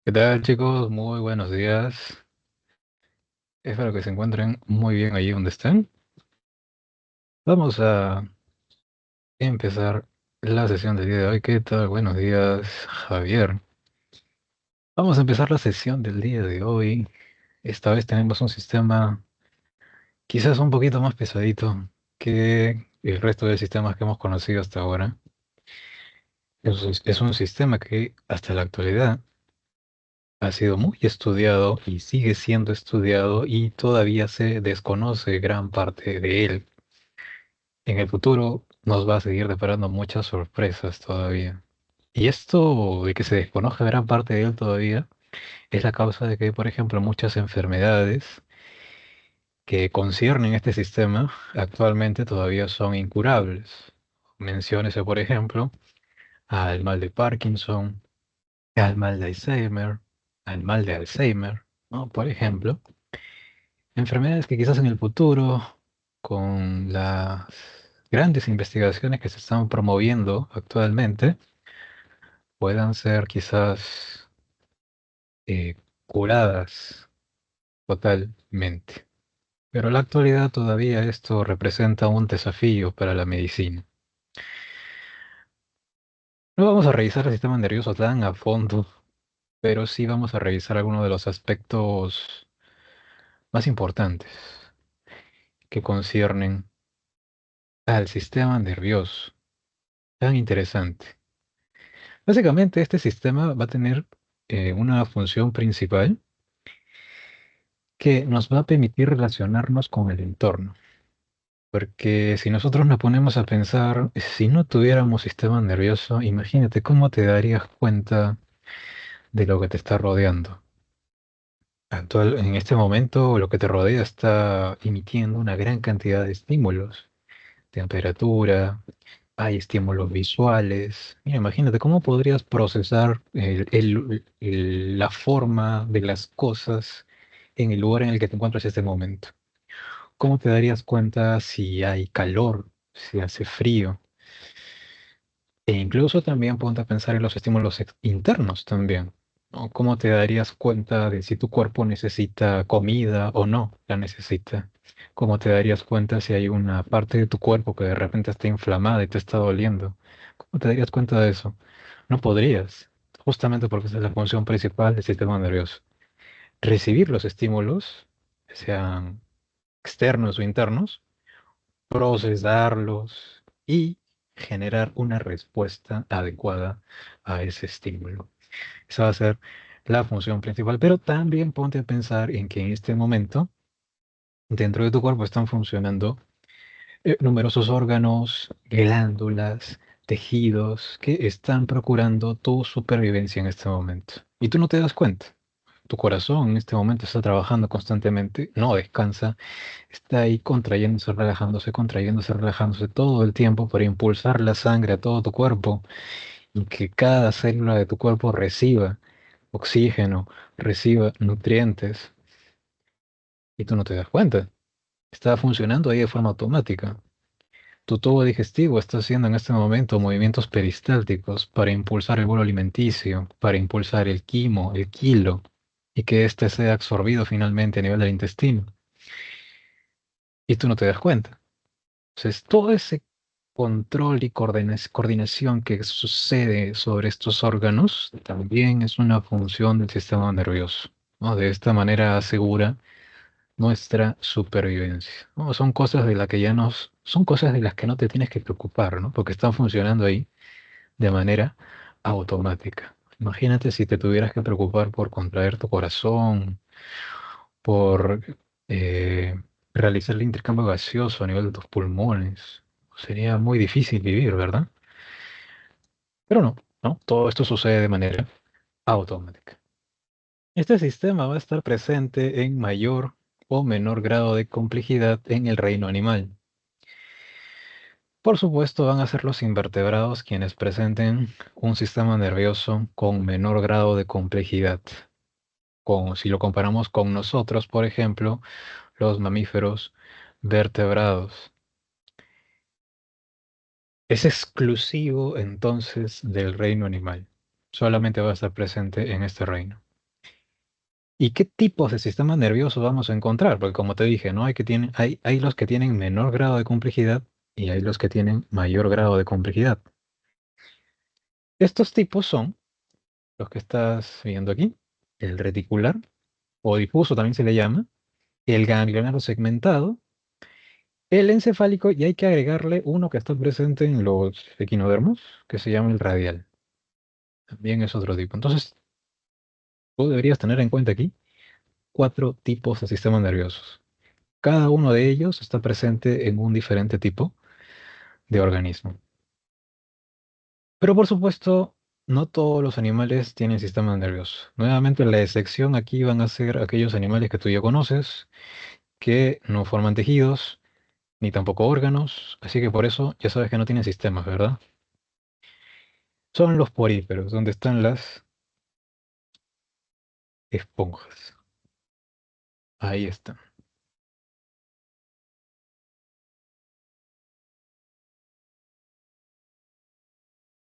¿Qué tal, chicos? Muy buenos días. Espero que se encuentren muy bien allí donde estén. Vamos a empezar la sesión del día de hoy. ¿Qué tal? Buenos días, Javier. Vamos a empezar la sesión del día de hoy. Esta vez tenemos un sistema quizás un poquito más pesadito que el resto de sistemas que hemos conocido hasta ahora. Es un sistema que hasta la actualidad ha sido muy estudiado y sigue siendo estudiado y todavía se desconoce gran parte de él. En el futuro nos va a seguir deparando muchas sorpresas todavía. Y esto de que se desconozca gran parte de él todavía es la causa de que, por ejemplo, muchas enfermedades que conciernen este sistema actualmente todavía son incurables. Menciónese, por ejemplo, al mal de Parkinson, al mal de Alzheimer, al mal de Alzheimer, ¿no? Por ejemplo, enfermedades que quizás en el futuro, con las grandes investigaciones que se están promoviendo actualmente, puedan ser quizás eh, curadas totalmente. Pero en la actualidad todavía esto representa un desafío para la medicina. No vamos a revisar el sistema nervioso tan a fondo, pero sí vamos a revisar algunos de los aspectos más importantes que conciernen al sistema nervioso. Tan interesante. Básicamente, este sistema va a tener una función principal que nos va a permitir relacionarnos con el entorno. Porque si nosotros nos ponemos a pensar, si no tuviéramos sistema nervioso, imagínate cómo te darías cuenta de lo que te está rodeando. En este momento, lo que te rodea está emitiendo una gran cantidad de estímulos. Temperatura, hay estímulos visuales. Mira, imagínate cómo podrías procesar la forma de las cosas en el lugar en el que te encuentras en este momento. ¿Cómo te darías cuenta si hay calor, si hace frío? E incluso también ponte a pensar en los estímulos internos también, ¿no? ¿Cómo te darías cuenta de si tu cuerpo necesita comida o no la necesita? ¿Cómo te darías cuenta si hay una parte de tu cuerpo que de repente está inflamada y te está doliendo? ¿Cómo te darías cuenta de eso? No podrías, justamente porque esa es la función principal del sistema nervioso. Recibir los estímulos, sean externos o internos, procesarlos y generar una respuesta adecuada a ese estímulo. Esa va a ser la función principal, pero también ponte a pensar en que en este momento dentro de tu cuerpo están funcionando numerosos órganos, glándulas, tejidos que están procurando tu supervivencia en este momento. Y tú no te das cuenta. Tu corazón en este momento está trabajando constantemente, no descansa, está ahí contrayéndose, relajándose todo el tiempo para impulsar la sangre a todo tu cuerpo y que cada célula de tu cuerpo reciba oxígeno, reciba nutrientes y tú no te das cuenta. Está funcionando ahí de forma automática. Tu tubo digestivo está haciendo en este momento movimientos peristálticos para impulsar el bolo alimenticio, para impulsar el quimo, el kilo, y que éste sea absorbido finalmente a nivel del intestino. Y tú no te das cuenta. Entonces, todo ese control y coordinación que sucede sobre estos órganos también es una función del sistema nervioso, ¿no? De esta manera asegura nuestra supervivencia, ¿no? Son cosas de las que no te tienes que preocupar, ¿no? Porque están funcionando ahí de manera automática. Imagínate si te tuvieras que preocupar por contraer tu corazón, por eh, realizar el intercambio gaseoso a nivel de tus pulmones. Sería muy difícil vivir, ¿verdad? Pero no, no, todo esto sucede de manera automática. Este sistema va a estar presente en mayor o menor grado de complejidad en el reino animal. Por supuesto, van a ser los invertebrados quienes presenten un sistema nervioso con menor grado de complejidad. Si lo comparamos con nosotros, por ejemplo, los mamíferos vertebrados. Es exclusivo entonces del reino animal. Solamente va a estar presente en este reino. ¿Y qué tipos de sistema nervioso vamos a encontrar? Porque como te dije, ¿no? Hay los que tienen menor grado de complejidad y hay los que tienen mayor grado de complejidad. Estos tipos son los que estás viendo aquí, el reticular o difuso también se le llama, el ganglionar segmentado, el encefálico y hay que agregarle uno que está presente en los equinodermos, que se llama el radial. También es otro tipo. Entonces, tú deberías tener en cuenta aquí cuatro tipos de sistemas nerviosos. Cada uno de ellos está presente en un diferente tipo de organismo. Pero por supuesto, no todos los animales tienen sistemas nerviosos. Nuevamente, la excepción aquí van a ser aquellos animales que tú ya conoces, que no forman tejidos, ni tampoco órganos, así que por eso ya sabes que no tienen sistemas, ¿verdad? Son los poríferos, donde están las esponjas. Ahí están.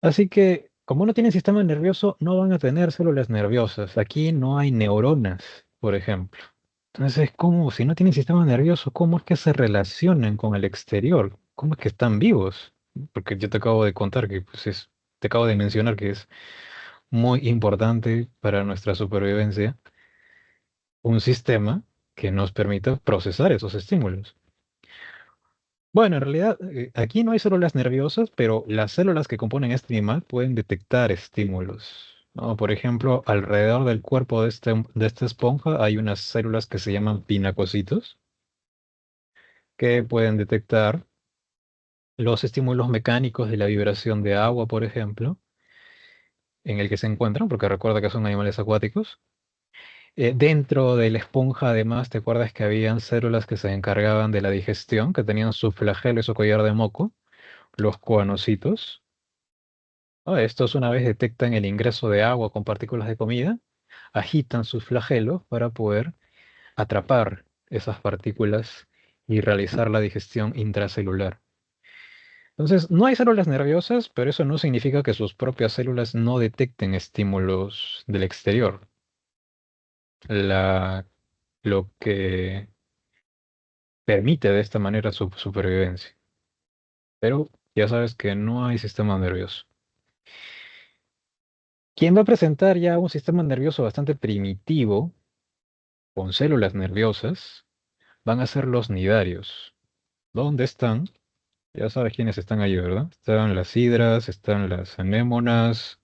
Así que, como no tienen sistema nervioso, no van a tener células nerviosas. Aquí no hay neuronas, por ejemplo. Entonces, ¿cómo, si no tienen sistema nervioso, cómo es que se relacionan con el exterior? ¿Cómo es que están vivos? Porque yo te acabo de contar que, te acabo de mencionar que es muy importante para nuestra supervivencia un sistema que nos permita procesar esos estímulos. Bueno, en realidad aquí no hay células nerviosas, pero las células que componen este animal pueden detectar estímulos, ¿no? Por ejemplo, alrededor del cuerpo de esta esponja hay unas células que se llaman pinacocitos, que pueden detectar los estímulos mecánicos de la vibración de agua, por ejemplo, en el que se encuentran, porque recuerda que son animales acuáticos. Dentro de la esponja, además, ¿te acuerdas que habían células que se encargaban de la digestión, que tenían su flagelo y su collar de moco? Los coanocitos. Estos una vez detectan el ingreso de agua con partículas de comida, agitan sus flagelos para poder atrapar esas partículas y realizar la digestión intracelular. Entonces, no hay células nerviosas, pero eso no significa que sus propias células no detecten estímulos del exterior. La, lo que permite de esta manera su supervivencia. Pero ya sabes que no hay sistema nervioso. ¿Quién va a presentar ya un sistema nervioso bastante primitivo, con células nerviosas, van a ser los nidarios? ¿Dónde están? Ya sabes quiénes están allí, ¿verdad? Están las hidras, están las anémonas.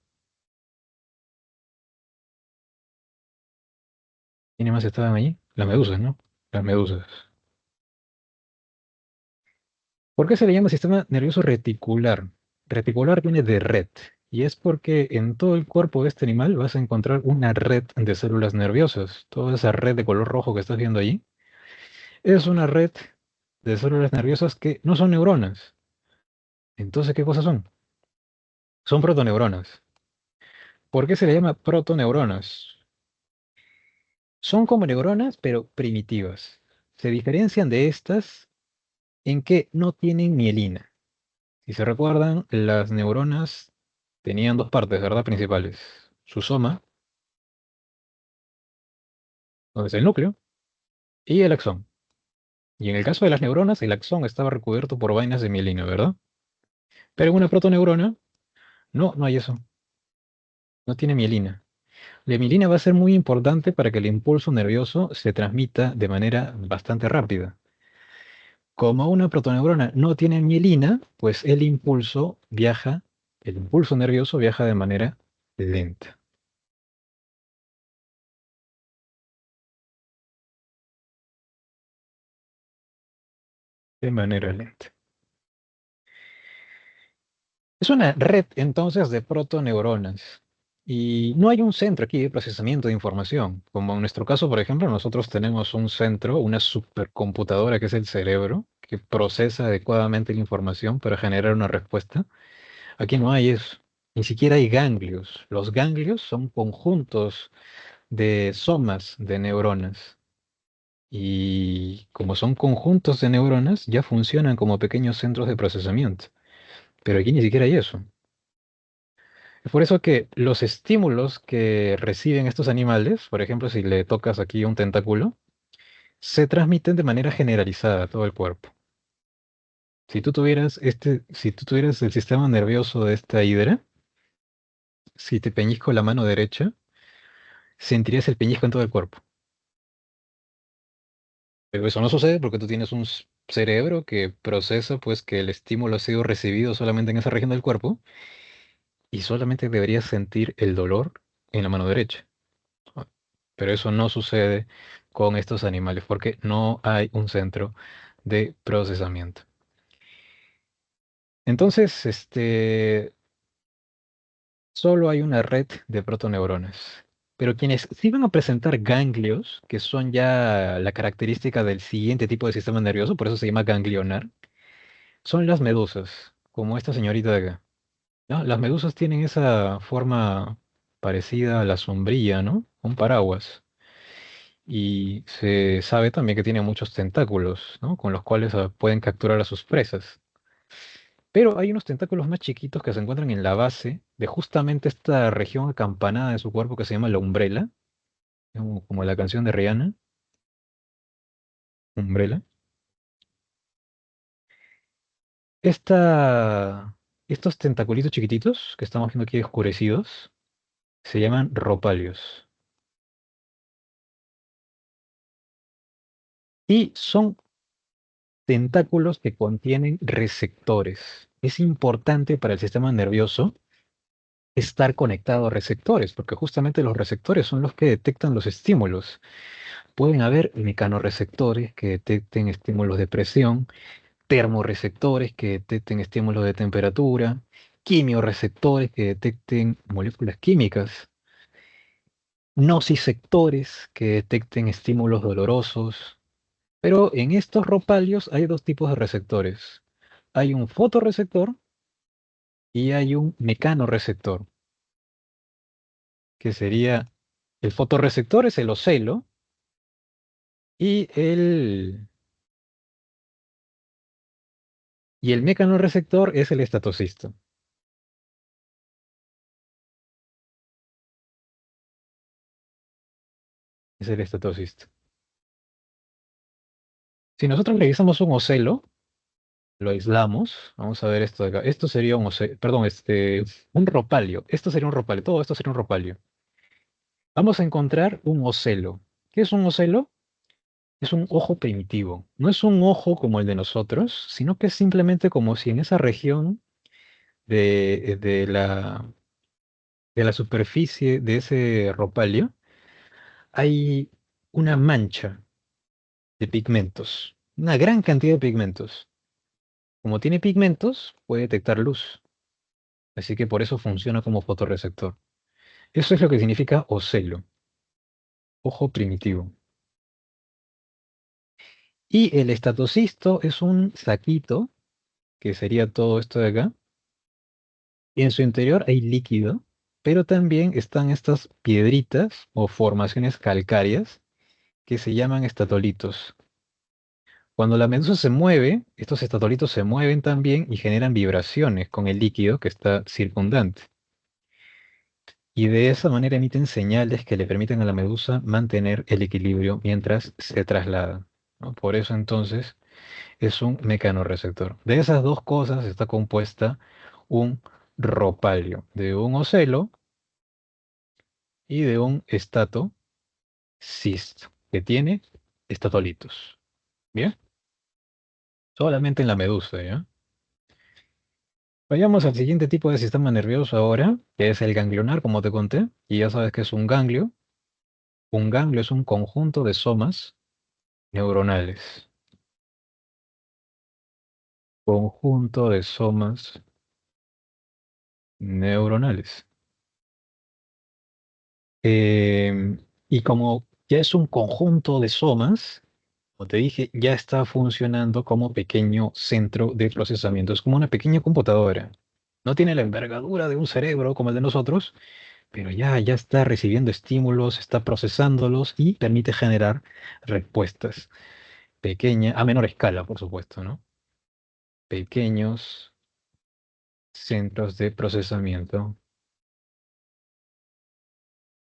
¿Quiénes más estaban allí? Las medusas, ¿no? Las medusas. ¿Por qué se le llama sistema nervioso reticular? Reticular viene de red, y es porque en todo el cuerpo de este animal vas a encontrar una red de células nerviosas. Toda esa red de color rojo que estás viendo allí es una red de células nerviosas que no son neuronas. Entonces, ¿qué cosas son? Son protoneuronas. ¿Por qué se le llama protoneuronas? Son como neuronas, pero primitivas. Se diferencian de estas en que no tienen mielina. Si se recuerdan, las neuronas tenían dos partes, ¿verdad? Principales. Su soma, donde es el núcleo, y el axón. Y en el caso de las neuronas, el axón estaba recubierto por vainas de mielina, ¿verdad? Pero en una protoneurona, no hay eso. No tiene mielina. La mielina va a ser muy importante para que el impulso nervioso se transmita de manera bastante rápida. Como una protoneurona no tiene mielina, pues el impulso nervioso viaja de manera lenta. De manera lenta. Es una red entonces de protoneuronas. Y no hay un centro aquí de procesamiento de información. Como en nuestro caso, por ejemplo, nosotros tenemos un centro, una supercomputadora que es el cerebro, que procesa adecuadamente la información para generar una respuesta. Aquí no hay eso. Ni siquiera hay ganglios. Los ganglios son conjuntos de somas de neuronas. Y como son conjuntos de neuronas, ya funcionan como pequeños centros de procesamiento. Pero aquí ni siquiera hay eso. Es por eso que los estímulos que reciben estos animales, por ejemplo, si le tocas aquí un tentáculo, se transmiten de manera generalizada a todo el cuerpo. Si tú tuvieras el sistema nervioso de esta hidra, si te peñisco la mano derecha, sentirías el peñisco en todo el cuerpo. Pero eso no sucede porque tú tienes un cerebro que procesa pues que el estímulo ha sido recibido solamente en esa región del cuerpo y solamente deberías sentir el dolor en la mano derecha. Ah, pero eso no sucede con estos animales porque no hay un centro de procesamiento. Entonces, solo hay una red de protoneuronas. Pero quienes sí van a presentar ganglios, que son ya la característica del siguiente tipo de sistema nervioso, por eso se llama ganglionar, son las medusas, como esta señorita de acá. ¿No? Las medusas tienen esa forma parecida a la sombrilla, ¿no? Un paraguas. Y se sabe también que tienen muchos tentáculos, ¿no? Con los cuales pueden capturar a sus presas. Pero hay unos tentáculos más chiquitos que se encuentran en la base de justamente esta región acampanada de su cuerpo que se llama la umbrela, como la canción de Rihanna, Umbrella. Esta, estos tentaculitos chiquititos que estamos viendo aquí oscurecidos se llaman ropalios. Y son tentáculos que contienen receptores. Es importante para el sistema nervioso estar conectado a receptores, porque justamente los receptores son los que detectan los estímulos. Pueden haber mecanorreceptores que detecten estímulos de presión, termorreceptores que detecten estímulos de temperatura, quimiorreceptores que detecten moléculas químicas, nociceptores que detecten estímulos dolorosos. Pero en estos ropalios hay dos tipos de receptores. Hay un fotorreceptor y hay un mecanorreceptor, que sería el fotorreceptor es el ocelo y el mecanorreceptor es el estatocisto. Es el estatocisto. Si nosotros revisamos un ocelo, lo aislamos, vamos a ver esto de acá. Esto sería un ocelo, perdón, un ropalio. Esto sería un ropalio, todo esto sería un ropalio. Vamos a encontrar un ocelo. ¿Qué es un ocelo? Es un ojo primitivo. No es un ojo como el de nosotros, sino que es simplemente como si en esa región de la superficie de ese ropalio hay una mancha de pigmentos, una gran cantidad de pigmentos. Como tiene pigmentos, puede detectar luz, así que por eso funciona como fotorreceptor. Eso es lo que significa ocelo, ojo primitivo. Y el estatocisto es un saquito, que sería todo esto de acá, y en su interior hay líquido, pero también están estas piedritas o formaciones calcáreas que se llaman estatolitos. Cuando la medusa se mueve, estos estatolitos se mueven también y generan vibraciones con el líquido que está circundante. Y de esa manera emiten señales que le permiten a la medusa mantener el equilibrio mientras se traslada, ¿no? Por eso entonces es un mecanorreceptor. De esas dos cosas está compuesta un ropalio, de un ocelo y de un estatocisto, que tiene estatolitos. ¿Bien? Solamente en la medusa, ¿ya? Vayamos al siguiente tipo de sistema nervioso ahora, que es el ganglionar, como te conté, y ya sabes que es un ganglio. Un ganglio es un conjunto de somas neuronales. Conjunto de somas neuronales. Y como ya es un conjunto de somas, como te dije, ya está funcionando como pequeño centro de procesamiento. Es como una pequeña computadora. No tiene la envergadura de un cerebro como el de nosotros, pero ya está recibiendo estímulos, está procesándolos y permite generar respuestas. Pequeña, a menor escala, por supuesto, ¿no? Pequeños centros de procesamiento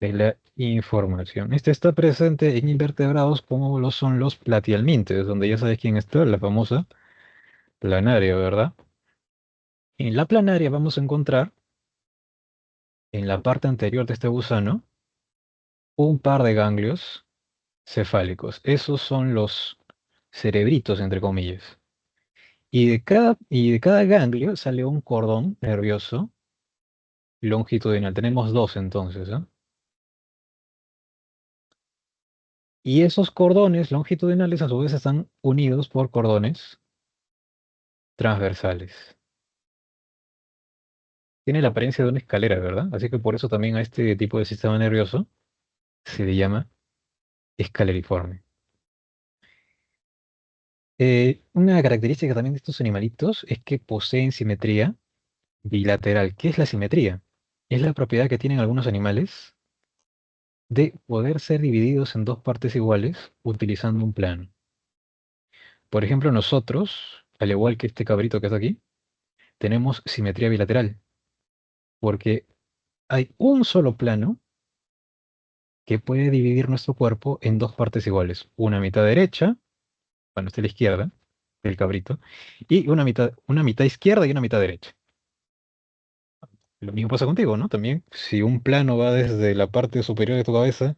de la información. Este está presente en invertebrados como lo son los platihelmintes, donde ya sabes quién está, la famosa planaria, ¿verdad? En la planaria vamos a encontrar en la parte anterior de este gusano un par de ganglios cefálicos. Esos son los cerebritos, entre comillas. Y de cada ganglio sale un cordón nervioso longitudinal. Tenemos dos entonces, ¿ah? Y esos cordones longitudinales a su vez están unidos por cordones transversales. Tiene la apariencia de una escalera, ¿verdad? Así que por eso también a este tipo de sistema nervioso se le llama escaleriforme. Una característica también de estos animalitos es que poseen simetría bilateral. ¿Qué es la simetría? Es la propiedad que tienen algunos animales de poder ser divididos en dos partes iguales utilizando un plano. Por ejemplo, nosotros, al igual que este cabrito que está aquí, tenemos simetría bilateral, porque hay un solo plano que puede dividir nuestro cuerpo en dos partes iguales, una mitad derecha, bueno, esta es la izquierda del cabrito, y una mitad izquierda y una mitad derecha. Lo mismo pasa contigo, ¿no? También, si un plano va desde la parte superior de tu cabeza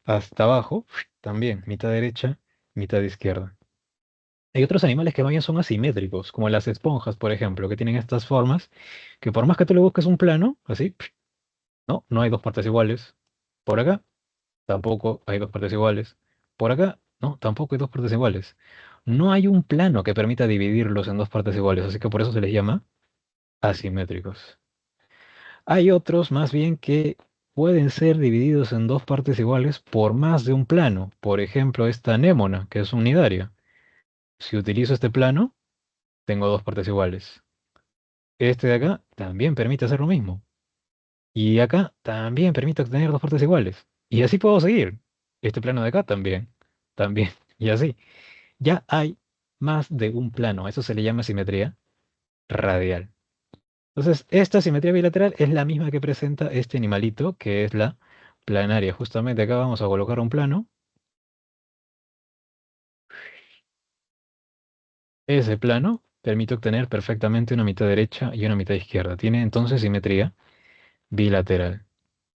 hasta abajo, también, mitad derecha, mitad izquierda. Hay otros animales que más bien son asimétricos, como las esponjas, por ejemplo, que tienen estas formas, que por más que tú le busques un plano, así, no hay dos partes iguales. Por acá, tampoco hay dos partes iguales. Por acá, no, tampoco hay dos partes iguales. No hay un plano que permita dividirlos en dos partes iguales, así que por eso se les llama asimétricos. Hay otros más bien que pueden ser divididos en dos partes iguales por más de un plano. Por ejemplo, esta anémona, que es unidaria. Si utilizo este plano, tengo dos partes iguales. Este de acá también permite hacer lo mismo. Y acá también permite obtener dos partes iguales. Y así puedo seguir. Este plano de acá también. También. Y así. Ya hay más de un plano. Eso se le llama simetría radial. Entonces, esta simetría bilateral es la misma que presenta este animalito, que es la planaria. Justamente acá vamos a colocar un plano. Ese plano permite obtener perfectamente una mitad derecha y una mitad izquierda. Tiene entonces simetría bilateral.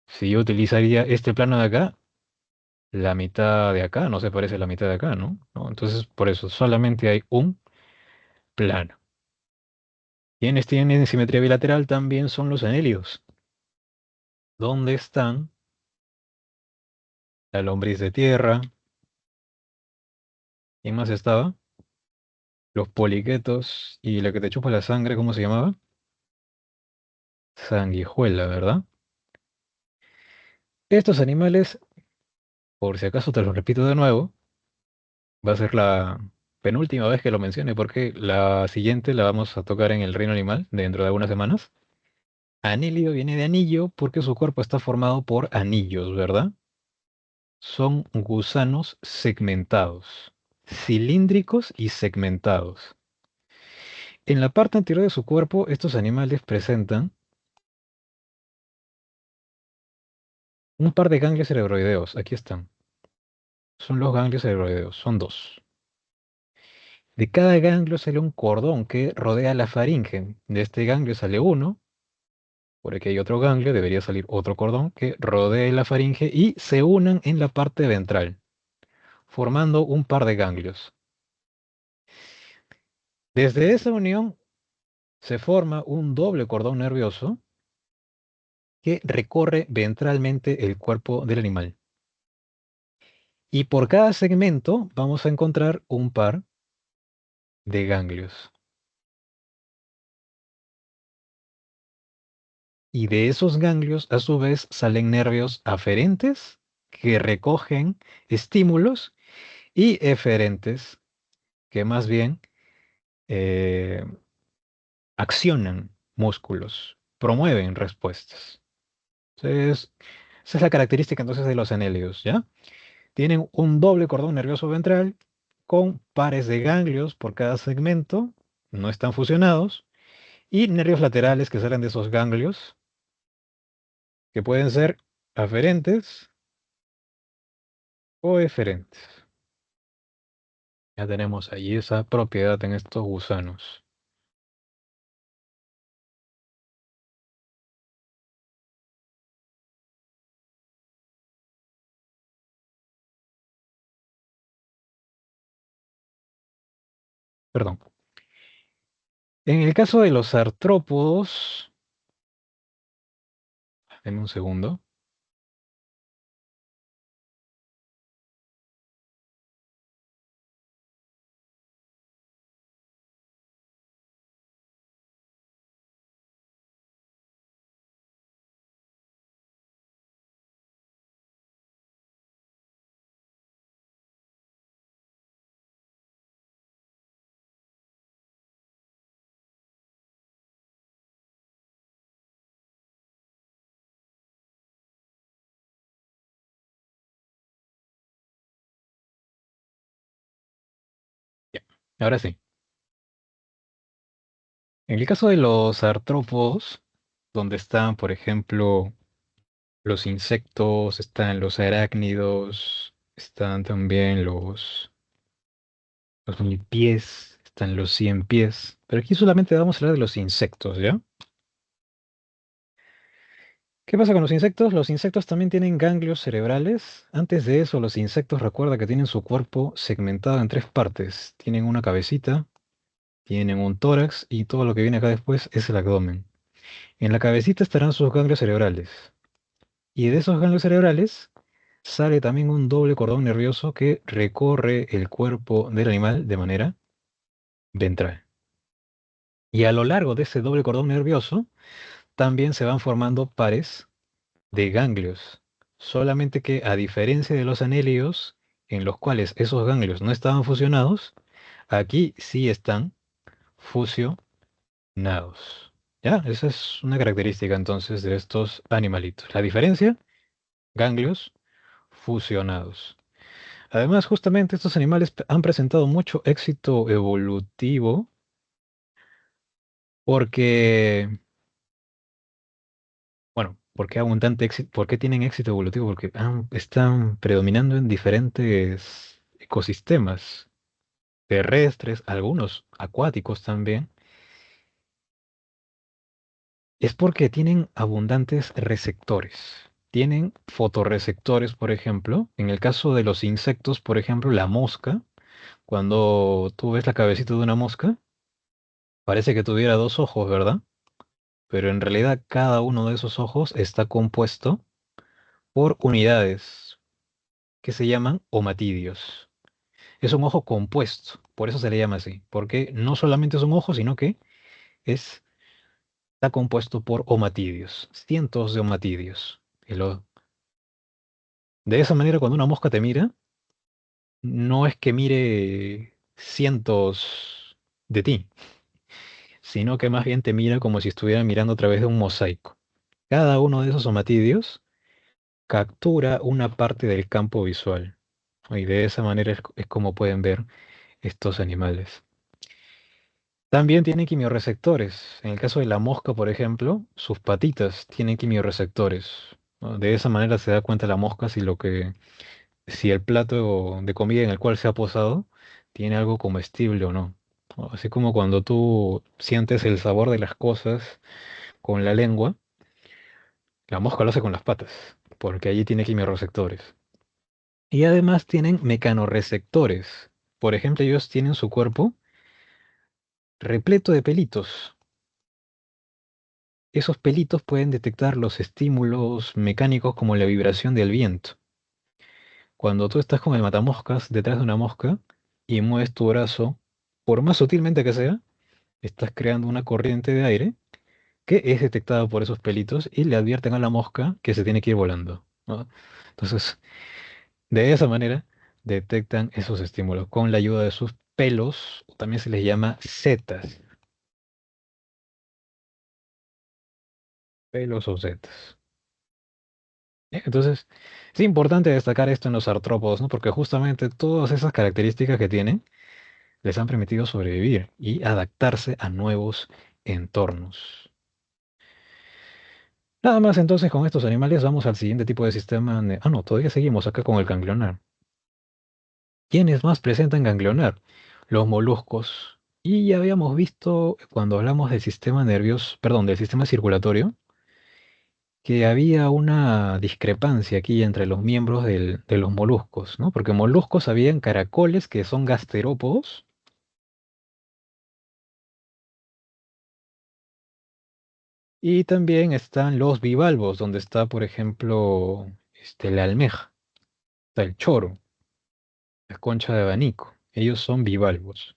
Si yo utilizaría este plano de acá, la mitad de acá no se parece a la mitad de acá, ¿no? ¿No? Entonces, por eso solamente hay un plano. Quienes tienen simetría bilateral también son los anélidos. ¿Dónde están la lombriz de tierra? ¿Quién más estaba? Los poliquetos y la que te chupa la sangre, ¿cómo se llamaba? Sanguijuela, ¿verdad? Estos animales, por si acaso te lo repito de nuevo, va a ser la penúltima vez que lo mencione porque la siguiente la vamos a tocar en el reino animal dentro de algunas semanas. Anélido viene de anillo porque su cuerpo está formado por anillos, ¿verdad? Son gusanos segmentados, cilíndricos y segmentados. En la parte anterior de su cuerpo, estos animales presentan un par de ganglios cerebroideos. Aquí están. Son los ganglios cerebroideos. Son dos. De cada ganglio sale un cordón que rodea la faringe. De este ganglio sale uno. Por aquí hay otro ganglio. Debería salir otro cordón que rodee la faringe y se unan en la parte ventral, formando un par de ganglios. Desde esa unión se forma un doble cordón nervioso que recorre ventralmente el cuerpo del animal. Y por cada segmento vamos a encontrar un par de ganglios. Y de esos ganglios, a su vez, salen nervios aferentes que recogen estímulos y eferentes que más bien eh, accionan músculos, promueven respuestas. Entonces, esa es la característica entonces de los anélidos, ¿ya? Tienen un doble cordón nervioso ventral con pares de ganglios por cada segmento, no están fusionados, y nervios laterales que salen de esos ganglios, que pueden ser Aferentes o eferentes. Ya tenemos ahí esa propiedad en estos gusanos. Perdón. En el caso de los artrópodos, en un segundo, ya. Ahora sí. En el caso de los artrópodos, donde están, por ejemplo, los insectos, están los arácnidos, están también los mil pies, están los 100 pies. Pero aquí solamente vamos a hablar de los insectos, ¿ya? ¿Qué pasa con los insectos? Los insectos también tienen ganglios cerebrales. Antes de eso, los insectos recuerda que tienen su cuerpo segmentado en tres partes. Tienen una cabecita, tienen un tórax y todo lo que viene acá después es el abdomen. En la cabecita estarán sus ganglios cerebrales. Y de esos ganglios cerebrales sale también un doble cordón nervioso que recorre el cuerpo del animal de manera ventral. Y a lo largo de ese doble cordón nervioso también se van formando pares de ganglios. Solamente que a diferencia de los anélidos, en los cuales esos ganglios no estaban fusionados, aquí sí están fusionados. ¿Ya? Esa es una característica entonces de estos animalitos. La diferencia, ganglios fusionados. Además, justamente estos animales han presentado mucho éxito evolutivo porque, bueno, ¿por qué abundante éxito? ¿Por qué tienen éxito evolutivo? Porque están predominando en diferentes ecosistemas terrestres, algunos acuáticos también. Es porque tienen abundantes receptores. Tienen fotorreceptores, por ejemplo. En el caso de los insectos, por ejemplo, la mosca, cuando tú ves la cabecita de una mosca, parece que tuviera dos ojos, ¿verdad? Pero en realidad cada uno de esos ojos está compuesto por unidades que se llaman omatidios. Es un ojo compuesto, por eso se le llama así, porque no solamente es un ojo, sino que es, está compuesto por omatidios, cientos de omatidios. De esa manera, cuando una mosca te mira, no es que mire cientos de ti, sino que más bien te mira como si estuviera mirando a través de un mosaico. Cada uno de esos somatidios captura una parte del campo visual. Y de esa manera es como pueden ver estos animales. También tienen quimiorreceptores. En el caso de la mosca, por ejemplo, sus patitas tienen quimiorreceptores, ¿no? De esa manera se da cuenta la mosca si el plato de comida en el cual se ha posado tiene algo comestible o no. ¿No? Así como cuando tú sientes el sabor de las cosas con la lengua, la mosca lo hace con las patas, porque allí tiene quimiorreceptores. Y además tienen mecanorreceptores. Por ejemplo, ellos tienen su cuerpo repleto de pelitos. Esos pelitos pueden detectar los estímulos mecánicos como la vibración del viento. Cuando tú estás con el matamoscas detrás de una mosca y mueves tu brazo, por más sutilmente que sea, estás creando una corriente de aire que es detectada por esos pelitos y le advierten a la mosca que se tiene que ir volando, ¿no? Entonces, de esa manera detectan esos estímulos con la ayuda de sus pelos, o también se les llama setas, pelos o setas. Entonces, es importante destacar esto en los artrópodos, ¿no? Porque justamente todas esas características que tienen les han permitido sobrevivir y adaptarse a nuevos entornos. Nada más entonces con estos animales vamos al siguiente tipo de sistema. Ah, no, todavía seguimos acá con el ganglionar. ¿Quiénes más presentan ganglionar? Los moluscos. Y ya habíamos visto cuando hablamos del sistema nervioso, perdón, del sistema circulatorio, que había una discrepancia aquí entre los miembros de los moluscos, ¿no? Porque moluscos habían caracoles que son gasterópodos y también están los bivalvos, donde está, por ejemplo, la almeja, está el choro, la concha de abanico. Ellos son bivalvos.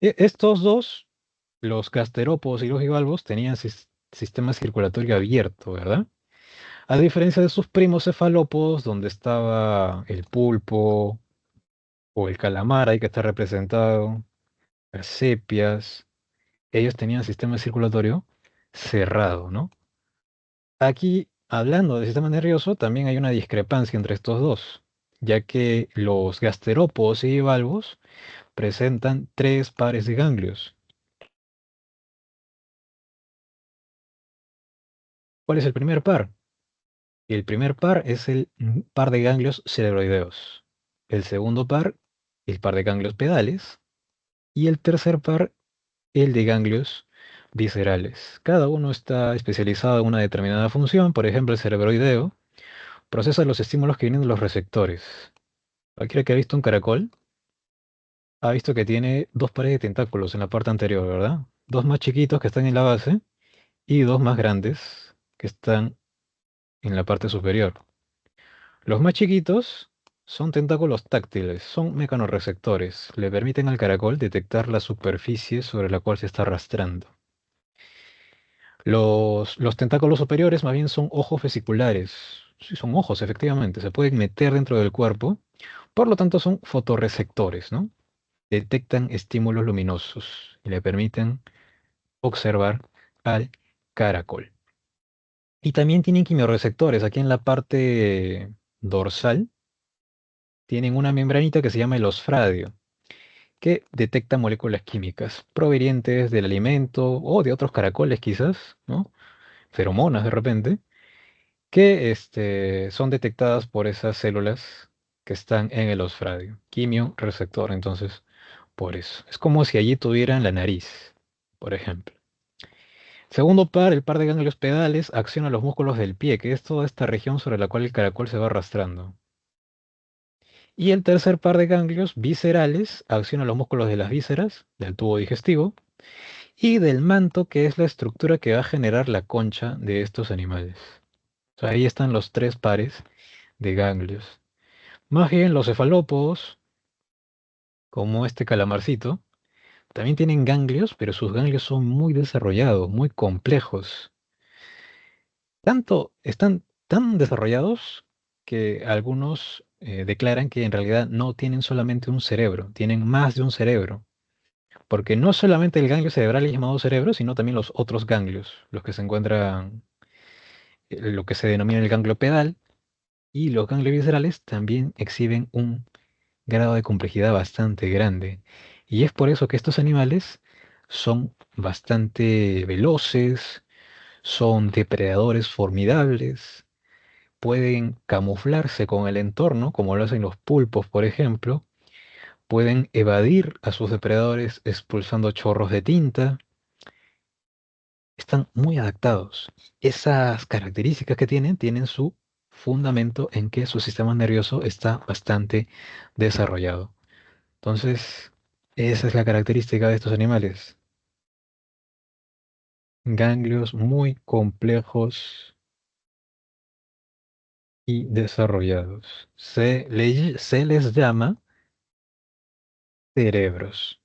Estos dos, los gasterópodos y los bivalvos, tenían sistema circulatorio abierto, ¿verdad? A diferencia de sus primos cefalópodos, donde estaba el pulpo o el calamar, ahí que está representado, las sepias, ellos tenían sistema circulatorio cerrado, ¿no? Aquí, hablando del sistema nervioso, también hay una discrepancia entre estos dos, ya que los gasterópodos y bivalvos presentan tres pares de ganglios. ¿Cuál es el primer par? El primer par es el par de ganglios cerebroideos. El segundo par, el par de ganglios pedales. Y el tercer par, el de ganglios viscerales. Cada uno está especializado en una determinada función. Por ejemplo, el cerebroideo procesa los estímulos que vienen de los receptores. Cualquiera que ha visto un caracol ha visto que tiene dos pares de tentáculos en la parte anterior, ¿verdad? Dos más chiquitos que están en la base y dos más grandes que están en la parte superior. Los más chiquitos son tentáculos táctiles, son mecanorreceptores. Le permiten al caracol detectar la superficie sobre la cual se está arrastrando. Los tentáculos superiores más bien son ojos vesiculares. Sí, son ojos, efectivamente. Se pueden meter dentro del cuerpo. Por lo tanto, son fotorreceptores, ¿no? Detectan estímulos luminosos y le permiten observar al caracol. Y también tienen quimiorreceptores. Aquí en la parte dorsal tienen una membranita que se llama el osfradio, que detecta moléculas químicas provenientes del alimento o de otros caracoles quizás, ¿no? Feromonas de repente que son detectadas por esas células que están en el osfradio. Quimio-receptor, entonces, por eso. Es como si allí tuvieran la nariz, por ejemplo. Segundo par, el par de ganglios pedales acciona los músculos del pie, que es toda esta región sobre la cual el caracol se va arrastrando. Y el tercer par de ganglios viscerales acciona los músculos de las vísceras, del tubo digestivo, y del manto, que es la estructura que va a generar la concha de estos animales. O sea, ahí están los tres pares de ganglios. Más bien los cefalópodos, como este calamarcito, también tienen ganglios, pero sus ganglios son muy desarrollados, muy complejos. Están tan desarrollados que algunos declaran que en realidad no tienen solamente un cerebro, tienen más de un cerebro. Porque no solamente el ganglio cerebral es llamado cerebro, sino también los otros ganglios, los que se encuentran, lo que se denomina el ganglio pedal, y los ganglios viscerales también exhiben un grado de complejidad bastante grande. Y es por eso que estos animales son bastante veloces, son depredadores formidables, pueden camuflarse con el entorno, como lo hacen los pulpos, por ejemplo, pueden evadir a sus depredadores expulsando chorros de tinta, están muy adaptados. Esas características que tienen su fundamento en que su sistema nervioso está bastante desarrollado. Entonces, esa es la característica de estos animales. Ganglios muy complejos y desarrollados. Se les llama cerebros.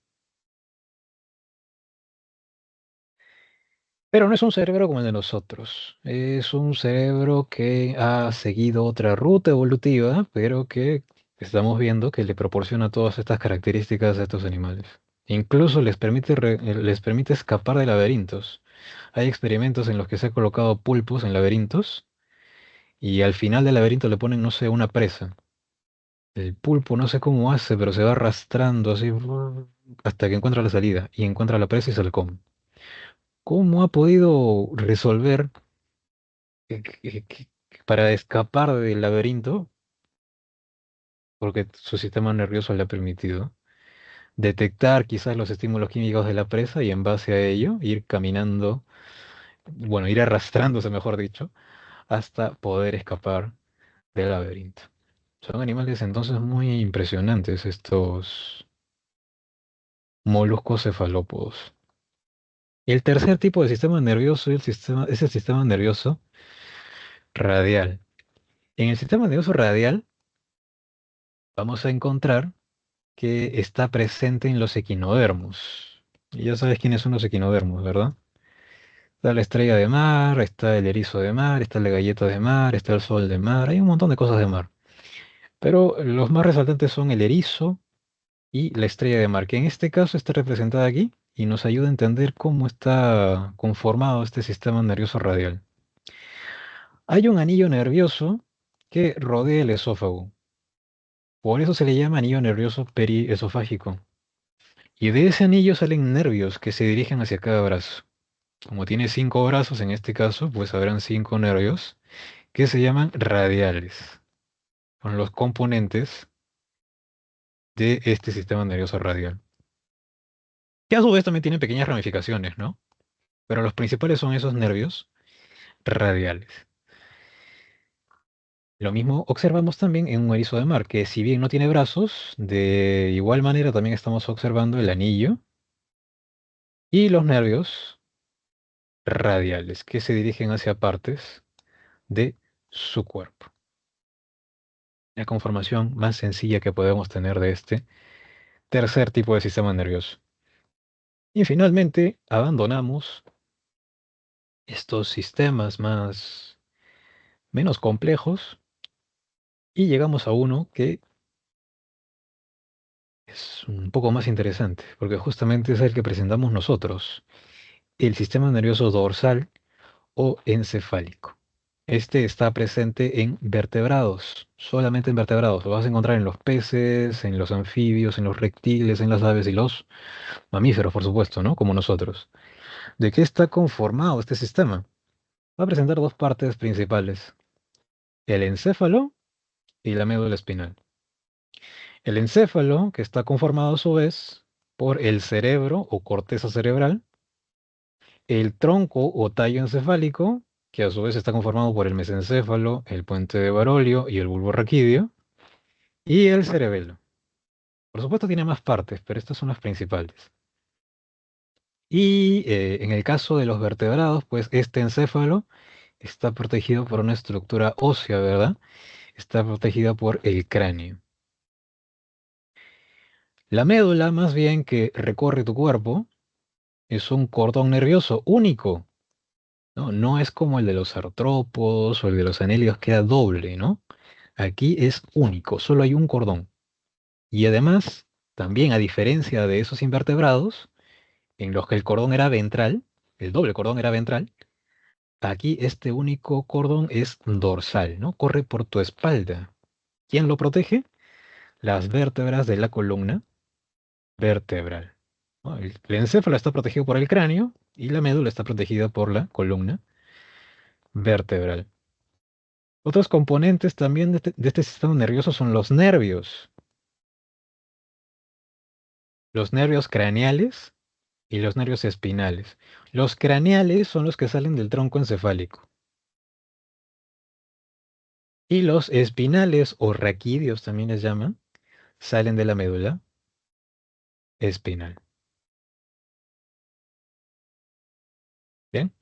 Pero no es un cerebro como el de nosotros. Es un cerebro que ha seguido otra ruta evolutiva, pero que estamos viendo que le proporciona todas estas características a estos animales. Incluso les permite escapar de laberintos. Hay experimentos en los que se ha colocado pulpos en laberintos y al final del laberinto le ponen, no sé, una presa. El pulpo no sé cómo hace, pero se va arrastrando así hasta que encuentra la salida y encuentra la presa y se la come. ¿Cómo ha podido resolver? para escapar del laberinto, porque su sistema nervioso le ha permitido detectar quizás los estímulos químicos de la presa y en base a ello ir caminando, bueno, ir arrastrándose, mejor dicho, hasta poder escapar del laberinto. Son animales entonces muy impresionantes estos moluscos cefalópodos. El tercer tipo de sistema nervioso es el sistema nervioso radial. En el sistema nervioso radial vamos a encontrar que está presente en los equinodermos. Y ya sabes quiénes son los equinodermos, ¿verdad? Está la estrella de mar, está el erizo de mar, está la galleta de mar, está el sol de mar, hay un montón de cosas de mar. Pero los más resaltantes son el erizo y la estrella de mar, que en este caso está representada aquí y nos ayuda a entender cómo está conformado este sistema nervioso radial. Hay un anillo nervioso que rodea el esófago. Por eso se le llama anillo nervioso periesofágico. Y de ese anillo salen nervios que se dirigen hacia cada brazo. Como tiene 5 brazos en este caso, pues habrán 5 nervios que se llaman radiales. Son los componentes de este sistema nervioso radial. Que a su vez también tiene pequeñas ramificaciones, ¿no? Pero los principales son esos nervios radiales. Lo mismo observamos también en un erizo de mar, que si bien no tiene brazos, de igual manera también estamos observando el anillo y los nervios radiales que se dirigen hacia partes de su cuerpo. La conformación más sencilla que podemos tener de este tercer tipo de sistema nervioso. Y finalmente abandonamos estos sistemas menos complejos y llegamos a uno que es un poco más interesante, porque justamente es el que presentamos nosotros, el sistema nervioso dorsal o encefálico. Este está presente en vertebrados, solamente en vertebrados. Lo vas a encontrar en los peces, en los anfibios, en los reptiles, en las aves y los mamíferos, por supuesto, ¿no? Como nosotros. ¿De qué está conformado este sistema? Va a presentar dos partes principales, el encéfalo y la médula espinal. El encéfalo, que está conformado a su vez por el cerebro o corteza cerebral, el tronco o tallo encefálico, que a su vez está conformado por el mesencéfalo, el puente de Barolio y el bulbo raquídeo, y el cerebelo. Por supuesto tiene más partes, pero estas son las principales. Y en el caso de los vertebrados, pues este encéfalo está protegido por una estructura ósea, ¿verdad? Está protegida por el cráneo. La médula, más bien que recorre tu cuerpo, es un cordón nervioso único, ¿no? No es como el de los artrópodos o el de los anélidos que era doble, ¿no? Aquí es único, solo hay un cordón. Y además, también a diferencia de esos invertebrados, en los que el cordón era ventral, el doble cordón era ventral, aquí este único cordón es dorsal, ¿no? Corre por tu espalda. ¿Quién lo protege? Las vértebras de la columna vertebral, ¿no? El encéfalo está protegido por el cráneo y la médula está protegida por la columna vertebral. Otros componentes también de este sistema nervioso son los nervios craneales y los nervios espinales. Los craneales son los que salen del tronco encefálico y los espinales o raquídeos también les llaman, salen de la médula espinal. Bien,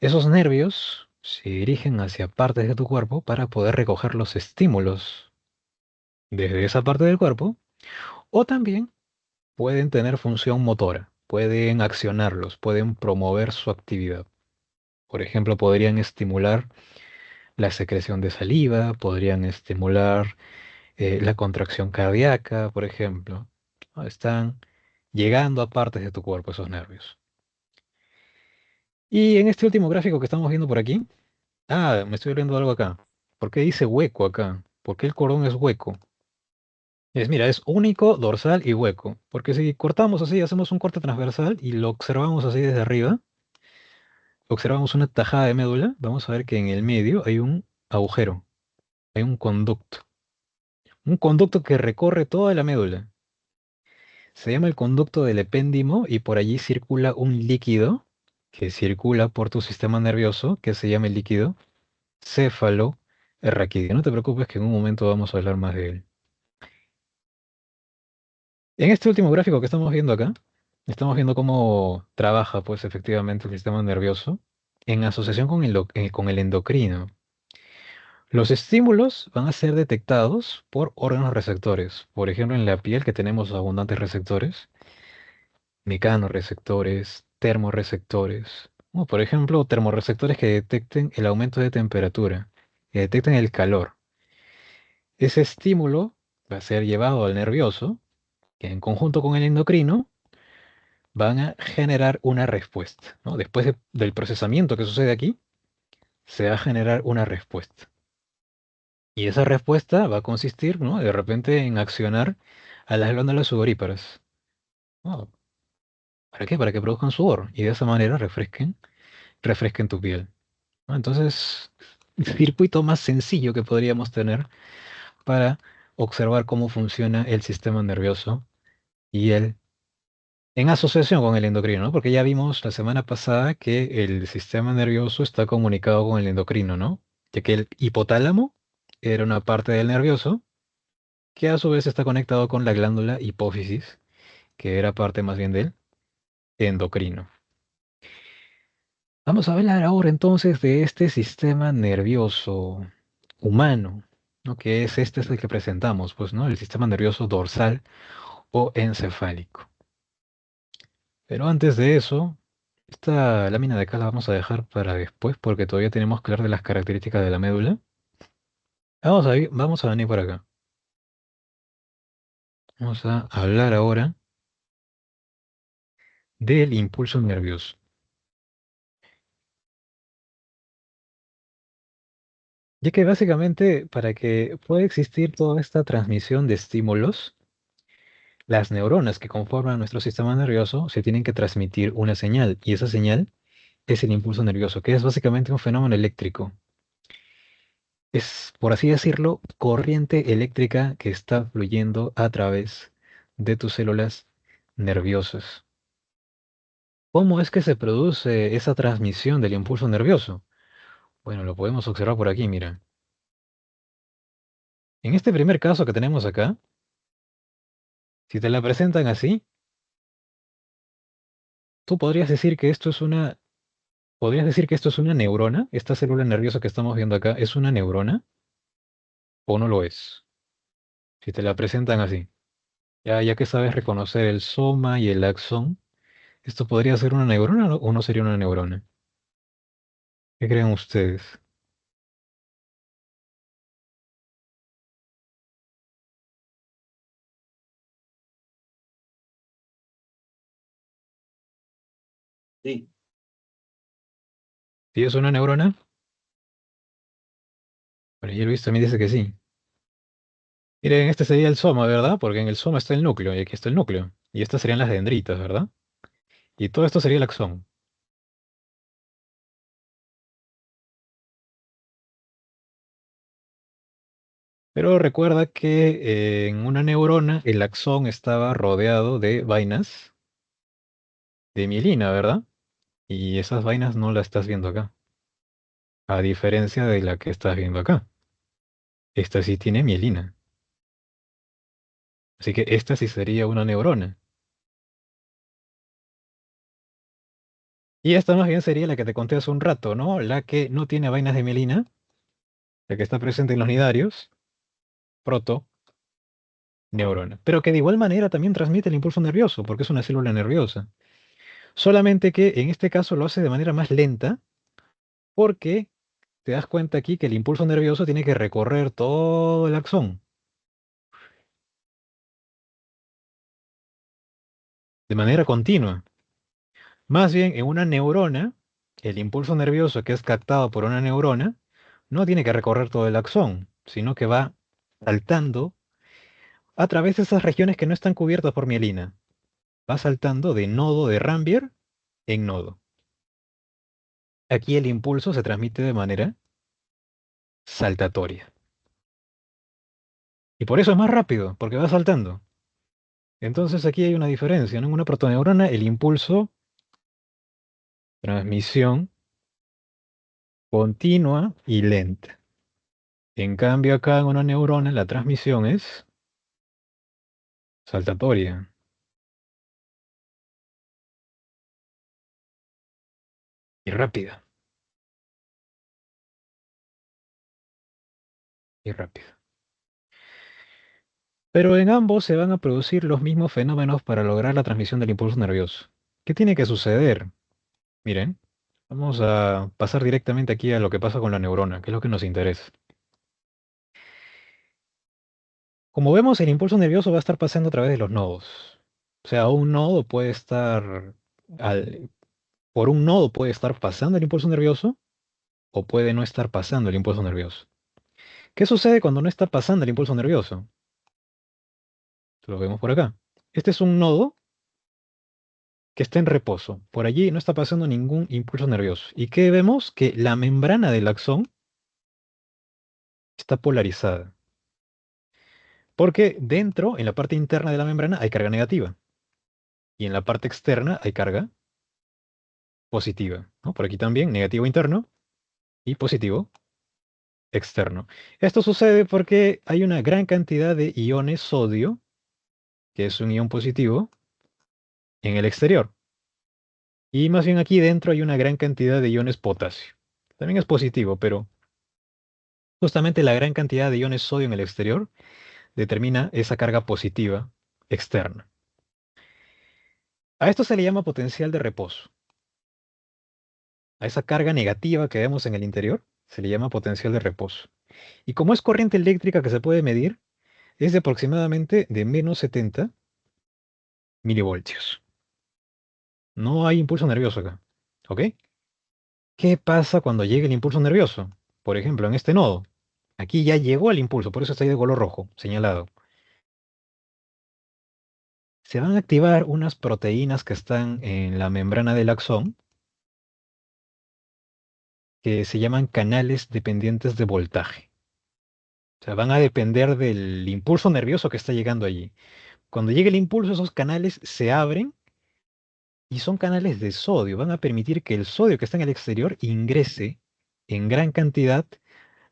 esos nervios se dirigen hacia partes de tu cuerpo para poder recoger los estímulos desde esa parte del cuerpo o también pueden tener función motora, pueden accionarlos, pueden promover su actividad. Por ejemplo, podrían estimular la secreción de saliva, podrían estimular la contracción cardíaca, por ejemplo. ¿No? Están llegando a partes de tu cuerpo esos nervios. Y en este último gráfico que estamos viendo por aquí, me estoy viendo algo acá. ¿Por qué dice hueco acá? ¿Por qué el cordón es hueco? Mira, es único, dorsal y hueco. Porque si cortamos así, hacemos un corte transversal y lo observamos así desde arriba, observamos una tajada de médula, vamos a ver que en el medio hay un agujero, hay un conducto que recorre toda la médula. Se llama el conducto del epéndimo y por allí circula un líquido que circula por tu sistema nervioso, que se llama el líquido cefalorraquídeo. No te preocupes que en un momento vamos a hablar más de él. En este último gráfico que estamos viendo acá, estamos viendo cómo trabaja pues efectivamente el sistema nervioso en asociación con el endocrino. Los estímulos van a ser detectados por órganos receptores. Por ejemplo, en la piel que tenemos abundantes receptores, mecanoreceptores, termorreceptores. O, por ejemplo, termorreceptores que detecten el aumento de temperatura, que detecten el calor. Ese estímulo va a ser llevado al nervioso, que en conjunto con el endocrino van a generar una respuesta, ¿no? Después del procesamiento que sucede aquí, se va a generar una respuesta. Y esa respuesta va a consistir, ¿no? De repente en accionar a las glándulas sudoríparas. ¿No? ¿Para qué? Para que produzcan sudor y de esa manera refresquen tu piel. ¿No? Entonces, el circuito más sencillo que podríamos tener para observar cómo funciona el sistema nervioso y el en asociación con el endocrino, ¿no? Porque ya vimos la semana pasada que el sistema nervioso está comunicado con el endocrino, ¿no? Ya que el hipotálamo era una parte del nervioso que a su vez está conectado con la glándula hipófisis, que era parte más bien del endocrino. Vamos a hablar ahora entonces de este sistema nervioso humano, ¿no? Que es este es el que presentamos, pues, ¿no? El sistema nervioso dorsal o encefálico. Pero antes de eso, esta lámina de acá la vamos a dejar para después porque todavía tenemos que hablar de las características de la médula. Vamos a venir por acá. Vamos a hablar ahora del impulso nervioso. Ya que básicamente para que pueda existir toda esta transmisión de estímulos, las neuronas que conforman nuestro sistema nervioso se tienen que transmitir una señal y esa señal es el impulso nervioso, que es básicamente un fenómeno eléctrico. Es, por así decirlo, corriente eléctrica que está fluyendo a través de tus células nerviosas. ¿Cómo es que se produce esa transmisión del impulso nervioso? Bueno, lo podemos observar por aquí, mira. En este primer caso que tenemos acá, si te la presentan así, tú podrías decir que esto es una neurona, esta célula nerviosa que estamos viendo acá, ¿es una neurona o no lo es? Si te la presentan así. Ya que sabes reconocer el soma y el axón, ¿esto podría ser una neurona o no sería una neurona? ¿Qué creen ustedes? Sí, ¿Sí es una neurona? Bueno, y Luis también dice que sí. Miren, este sería el soma, ¿verdad? Porque en el soma está el núcleo y aquí está el núcleo. Y estas serían las dendritas, ¿verdad? Y todo esto sería el axón. Pero recuerda que en una neurona el axón estaba rodeado de vainas de mielina, ¿verdad? Y esas vainas no las estás viendo acá. A diferencia de la que estás viendo acá. Esta sí tiene mielina. Así que esta sí sería una neurona. Y esta más bien sería la que te conté hace un rato, ¿no? La que no tiene vainas de mielina, la que está presente en los nidarios, protoneurona. Pero que de igual manera también transmite el impulso nervioso, porque es una célula nerviosa. Solamente que en este caso lo hace de manera más lenta, porque te das cuenta aquí que el impulso nervioso tiene que recorrer todo el axón de manera continua. Más bien, en una neurona, el impulso nervioso que es captado por una neurona no tiene que recorrer todo el axón, sino que va saltando a través de esas regiones que no están cubiertas por mielina. Va saltando de nodo de Rambier en nodo. aquí el impulso se transmite de manera saltatoria. Y por eso es más rápido, porque va saltando. Entonces aquí hay una diferencia, ¿no? En una protoneurona, el impulso, transmisión continua y lenta. En cambio, acá en una neurona, la transmisión es saltatoria y rápida, y rápida. Pero en ambos se van a producir los mismos fenómenos para lograr la transmisión del impulso nervioso. ¿Qué tiene que suceder? Miren, vamos a pasar directamente aquí a lo que pasa con la neurona, que es lo que nos interesa. Como vemos, el impulso nervioso va a estar pasando a través de los nodos. O sea, un nodo puede estar, al- por un nodo puede estar pasando el impulso nervioso o puede no estar pasando el impulso nervioso. ¿Qué sucede cuando no está pasando el impulso nervioso? Lo vemos por acá. Este es un nodo que está en reposo. Por allí no está pasando ningún impulso nervioso. ¿Y qué vemos? Que la membrana del axón está polarizada. Porque dentro, en la parte interna de la membrana, hay carga negativa. Y en la parte externa hay carga positiva, ¿no? Por aquí también, negativo interno y positivo externo. Esto sucede porque hay una gran cantidad de iones sodio, que es un ion positivo, en el exterior. Y más bien aquí dentro hay una gran cantidad de iones potasio. También es positivo, pero justamente la gran cantidad de iones sodio en el exterior determina esa carga positiva externa. A esto se le llama potencial de reposo. A esa carga negativa que vemos en el interior se le llama potencial de reposo. Y como es corriente eléctrica que se puede medir, es de aproximadamente de menos 70 milivoltios. No hay impulso nervioso acá. ¿Ok? ¿Qué pasa cuando llega el impulso nervioso? Por ejemplo, en este nodo. Aquí ya llegó el impulso, por eso está ahí de color rojo, señalado. Se van a activar unas proteínas que están en la membrana del axón, que se llaman canales dependientes de voltaje. O sea, van a depender del impulso nervioso que está llegando allí. Cuando llegue el impulso, esos canales se abren y son canales de sodio. Van a permitir que el sodio que está en el exterior ingrese en gran cantidad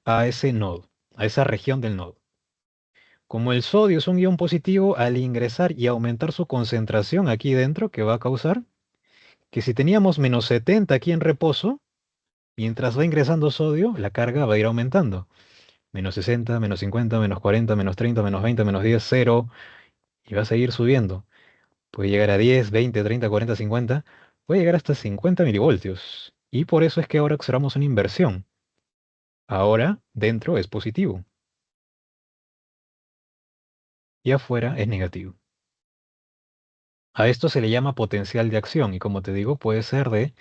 a ese nodo, a esa región del nodo. Como el sodio es un ion positivo, al ingresar y aumentar su concentración aquí dentro, que va a causar que si teníamos menos 70 aquí en reposo, mientras va ingresando sodio, la carga va a ir aumentando. Menos 60, menos 50, menos 40, menos 30, menos 20, menos 10, 0, y va a seguir subiendo. Puede llegar a 10, 20, 30, 40, 50, puede llegar hasta 50 milivoltios. Y por eso es que ahora observamos una inversión. Ahora dentro es positivo y afuera es negativo. A esto se le llama potencial de acción y como te digo puede ser de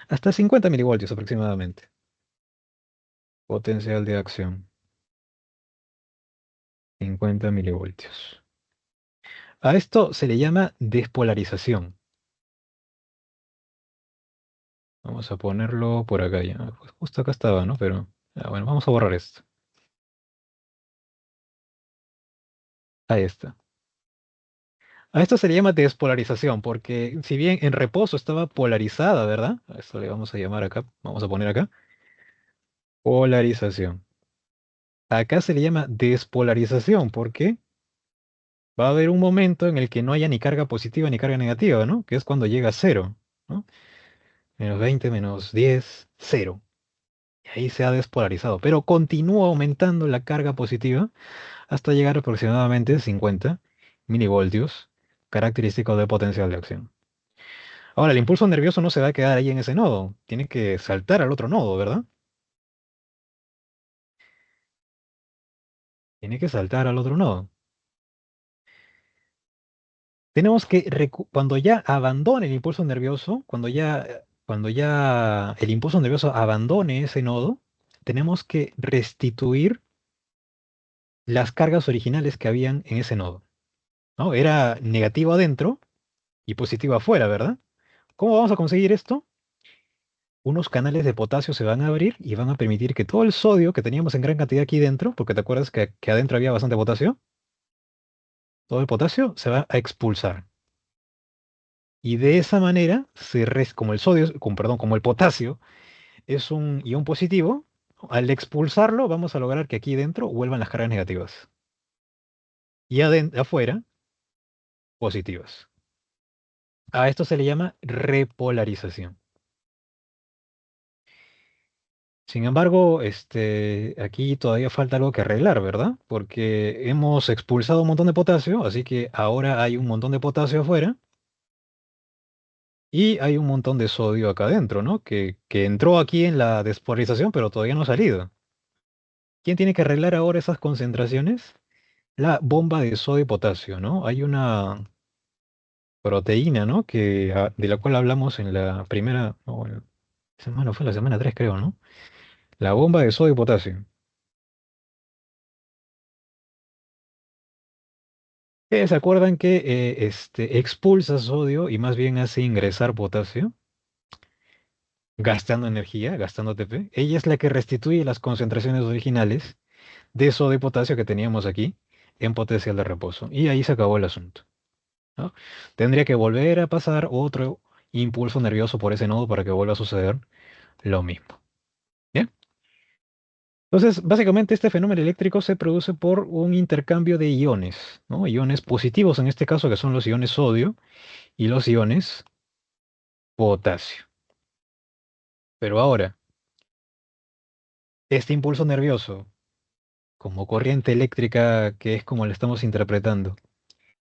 hasta 50 milivoltios aproximadamente. Potencial de acción, 50 milivoltios. A esto se le llama despolarización. Vamos a ponerlo por acá ya. Pues justo acá estaba, ¿no? Pero, bueno, vamos a borrar esto. Ahí está. A esto se le llama despolarización, porque si bien en reposo estaba polarizada, ¿verdad? A esto le vamos a llamar acá, vamos a poner acá, polarización. Acá se le llama despolarización, porque va a haber un momento en el que no haya ni carga positiva ni carga negativa, ¿no? Que es cuando llega a cero, ¿no? Menos 20, menos 10, cero. Y ahí se ha despolarizado, pero continúa aumentando la carga positiva hasta llegar a aproximadamente 50 milivoltios, característico de potencial de acción. Ahora, el impulso nervioso no se va a quedar ahí en ese nodo, tiene que saltar al otro nodo, ¿verdad? Tiene que saltar al otro nodo. Tenemos que, cuando ya abandone el impulso nervioso, cuando ya el impulso nervioso abandone ese nodo, tenemos que restituir las cargas originales que habían en ese nodo, ¿no? Era negativo adentro y positivo afuera, ¿verdad? ¿Cómo vamos a conseguir esto? unos canales de potasio se van a abrir y van a permitir que todo el sodio que teníamos en gran cantidad aquí dentro, porque te acuerdas que adentro había bastante potasio, todo el potasio se va a expulsar. Y de esa manera, como el sodio, perdón, como el potasio es un ion positivo, al expulsarlo vamos a lograr que aquí dentro vuelvan las cargas negativas. Y afuera, positivas. A esto se le llama repolarización. Sin embargo, aquí todavía falta algo que arreglar, ¿verdad? Porque hemos expulsado un montón de potasio, así que ahora hay un montón de potasio afuera y hay un montón de sodio acá adentro, ¿no? Que entró aquí en la despolarización, pero todavía no ha salido. ¿Quién tiene que arreglar ahora esas concentraciones? La bomba de sodio y potasio, ¿no? Hay una proteína, ¿no? De la cual hablamos en la primera, no, semana, fue la semana 3, creo, ¿no? La bomba de sodio y potasio. ¿Se acuerdan que expulsa sodio y más bien hace ingresar potasio, gastando energía, gastando ATP? Ella es la que restituye las concentraciones originales de sodio y potasio que teníamos aquí en potencial de reposo. Y ahí se acabó el asunto, ¿no? Tendría que volver a pasar otro impulso nervioso por ese nodo para que vuelva a suceder lo mismo. ¿Bien? Entonces, básicamente este fenómeno eléctrico se produce por un intercambio de iones, ¿no? Iones positivos en este caso, que son los iones sodio, y los iones potasio. Pero ahora, este impulso nervioso, como corriente eléctrica, que es como la estamos interpretando,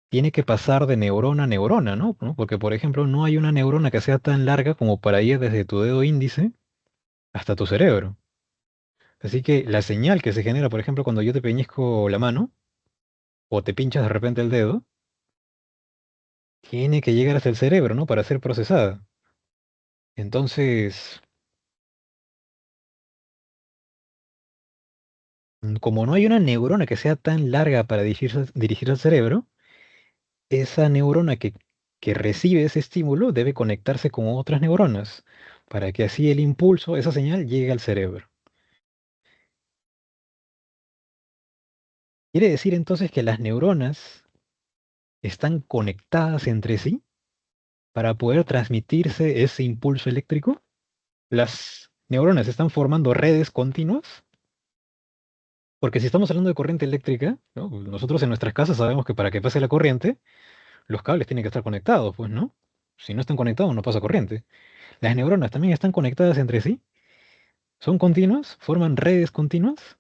tiene que pasar de neurona a neurona, ¿no? Porque, por ejemplo, no hay una neurona que sea tan larga como para ir desde tu dedo índice hasta tu cerebro. Así que la señal que se genera, por ejemplo, cuando yo te peñizco la mano o te pinchas de repente el dedo, tiene que llegar hasta el cerebro, ¿no? Para ser procesada. Entonces, como no hay una neurona que sea tan larga para dirigirse al cerebro, esa neurona que recibe ese estímulo debe conectarse con otras neuronas para que así el impulso, esa señal, llegue al cerebro. Quiere decir entonces que las neuronas están conectadas entre sí para poder transmitirse ese impulso eléctrico. Las neuronas están formando redes continuas, porque si estamos hablando de corriente eléctrica, ¿no? Nosotros en nuestras casas sabemos que para que pase la corriente, los cables tienen que estar conectados, pues, ¿no? Si no están conectados, no pasa corriente. Las neuronas también están conectadas entre sí. ¿Son continuas? ¿Forman redes continuas?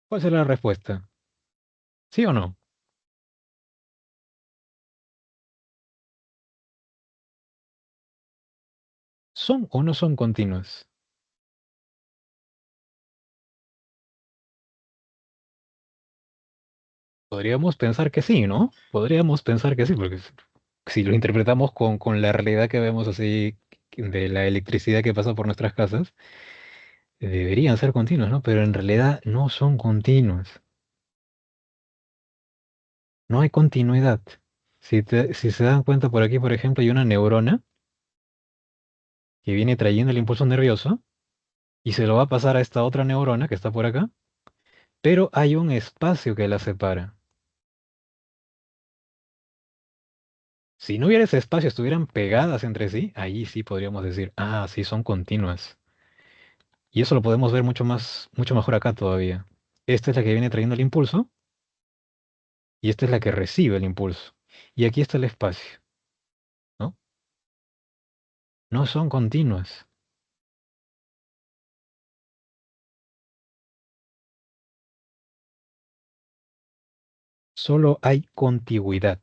¿Cuál será la respuesta? ¿Sí o no? ¿Son o no son continuas? Podríamos pensar que sí, ¿no? Podríamos pensar que sí, porque si lo interpretamos con la realidad que vemos así de la electricidad que pasa por nuestras casas, deberían ser continuas, ¿no? Pero en realidad no son continuas. No hay continuidad. Si se dan cuenta por aquí, por ejemplo, hay una neurona que viene trayendo el impulso nervioso y se lo va a pasar a esta otra neurona que está por acá, pero hay un espacio que la separa. Si no hubiera ese espacio, estuvieran pegadas entre sí, ahí sí podríamos decir, ah, sí, son continuas. Y eso lo podemos ver mucho mejor acá todavía. Esta es la que viene trayendo el impulso y esta es la que recibe el impulso. Y aquí está el espacio, ¿no? No son continuas, solo hay contigüidad.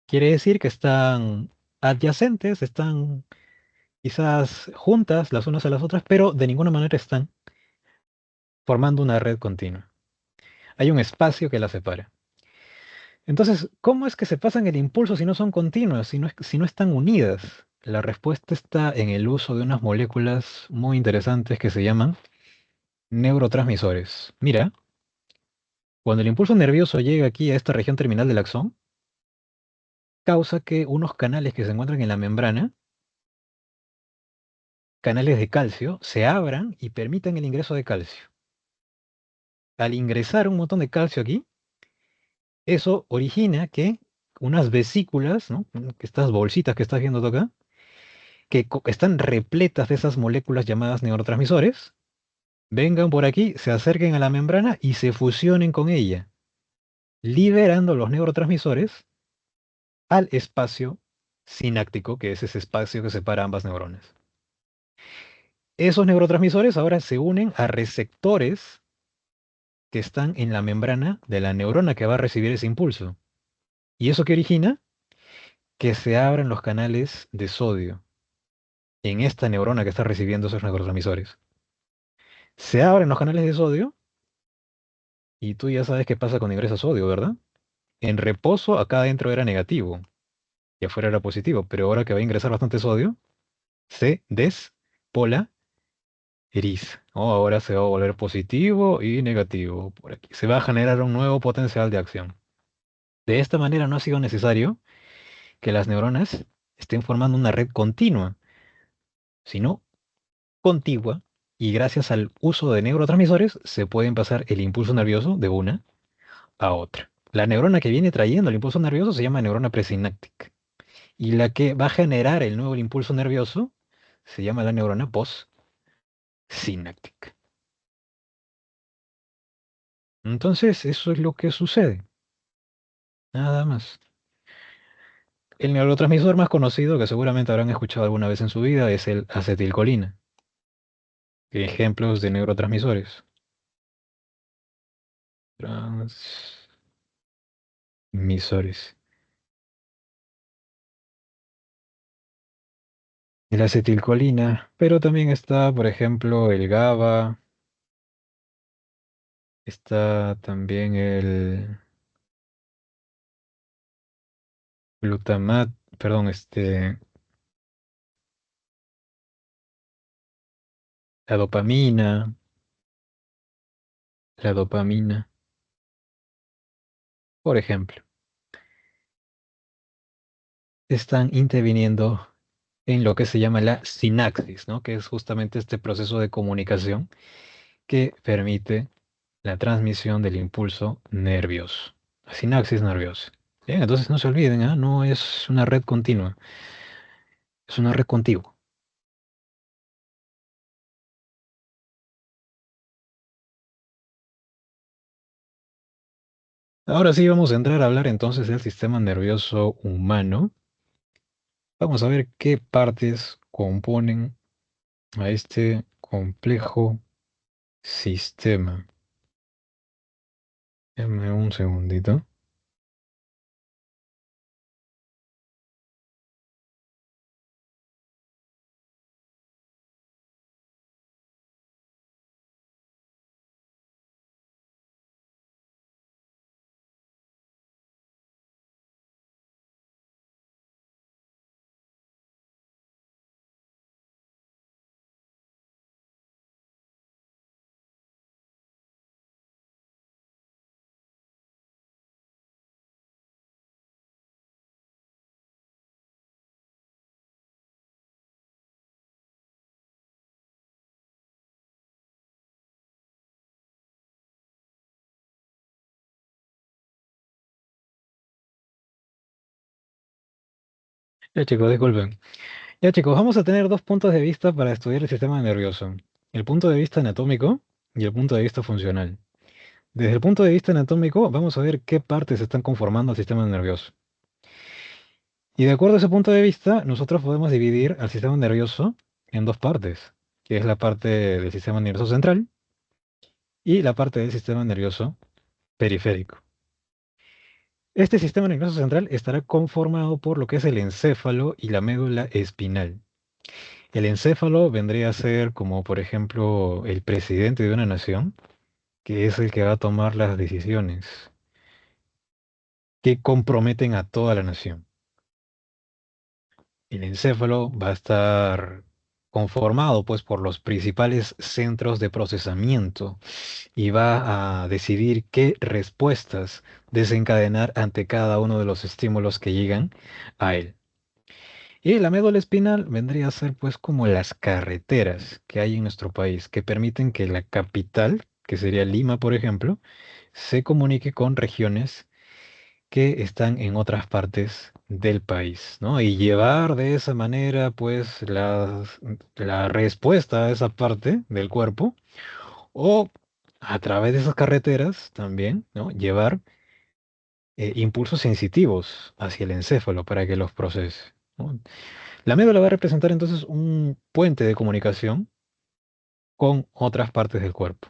Quiere decir que están adyacentes, están quizás juntas las unas a las otras, pero de ninguna manera están formando una red continua. Hay un espacio que las separa. Entonces, ¿cómo es que se pasan el impulso si no son continuas, si no están unidas? La respuesta está en el uso de unas moléculas muy interesantes que se llaman neurotransmisores. Mira, cuando el impulso nervioso llega aquí a esta región terminal del axón, causa que unos canales que se encuentran en la membrana, canales de calcio, se abran y permitan el ingreso de calcio. Al ingresar un montón de calcio aquí, eso origina que unas vesículas, ¿no? Estas bolsitas que estás viendo tú acá, que están repletas de esas moléculas llamadas neurotransmisores, vengan por aquí, se acerquen a la membrana y se fusionen con ella, liberando los neurotransmisores al espacio sináptico, que es ese espacio que separa ambas neuronas. Esos neurotransmisores ahora se unen a receptores que están en la membrana de la neurona que va a recibir ese impulso. ¿Y eso qué origina? Que se abran los canales de sodio en esta neurona que está recibiendo esos neurotransmisores. Se abren los canales de sodio y tú ya sabes qué pasa cuando ingresa sodio, ¿verdad? En reposo acá adentro era negativo y afuera era positivo, pero ahora que va a ingresar bastante sodio, se despolariza. Ahora se va a volver positivo y negativo por aquí. Se va a generar un nuevo potencial de acción. De esta manera no ha sido necesario que las neuronas estén formando una red continua, sino contigua, y gracias al uso de neurotransmisores se pueden pasar el impulso nervioso de una a otra. La neurona que viene trayendo el impulso nervioso se llama neurona presináptica, y la que va a generar el nuevo impulso nervioso se llama la neurona postsináptica. Entonces, eso es lo que sucede, nada más. El neurotransmisor más conocido que seguramente habrán escuchado alguna vez en su vida es el acetilcolina. Ejemplos de neurotransmisores. Transmisores. La acetilcolina, pero también está, por ejemplo, el GABA, está también el glutamat, perdón, la dopamina, por ejemplo, están interviniendo en lo que se llama la sinapsis, ¿no? Que es justamente este proceso de comunicación que permite la transmisión del impulso nervioso, la sinapsis nerviosa. Bien, entonces no se olviden, ¿ah? No es una red continua, es una red contigua. Ahora sí vamos a entrar a hablar entonces del sistema nervioso humano. Vamos a ver qué partes componen a este complejo sistema. Dame un segundito. Ya chicos, disculpen. Ya chicos, vamos a tener dos puntos de vista para estudiar el sistema nervioso. El punto de vista anatómico y el punto de vista funcional. Desde el punto de vista anatómico, vamos a ver qué partes están conformando el sistema nervioso. Y de acuerdo a ese punto de vista, nosotros podemos dividir al sistema nervioso en dos partes, que es la parte del sistema nervioso central y la parte del sistema nervioso periférico. Este sistema nervioso central estará conformado por lo que es el encéfalo y la médula espinal. El encéfalo vendría a ser como, por ejemplo, el presidente de una nación, que es el que va a tomar las decisiones que comprometen a toda la nación. El encéfalo va a estar conformado pues por los principales centros de procesamiento y va a decidir qué respuestas desencadenar ante cada uno de los estímulos que llegan a él. Y la médula espinal vendría a ser pues como las carreteras que hay en nuestro país que permiten que la capital, que sería Lima, por ejemplo, se comunique con regiones que están en otras partes del país, ¿no? Y llevar de esa manera pues la respuesta a esa parte del cuerpo o a través de esas carreteras también, ¿no? Llevar impulsos sensitivos hacia el encéfalo para que los procese, ¿no? La médula va a representar entonces un puente de comunicación con otras partes del cuerpo.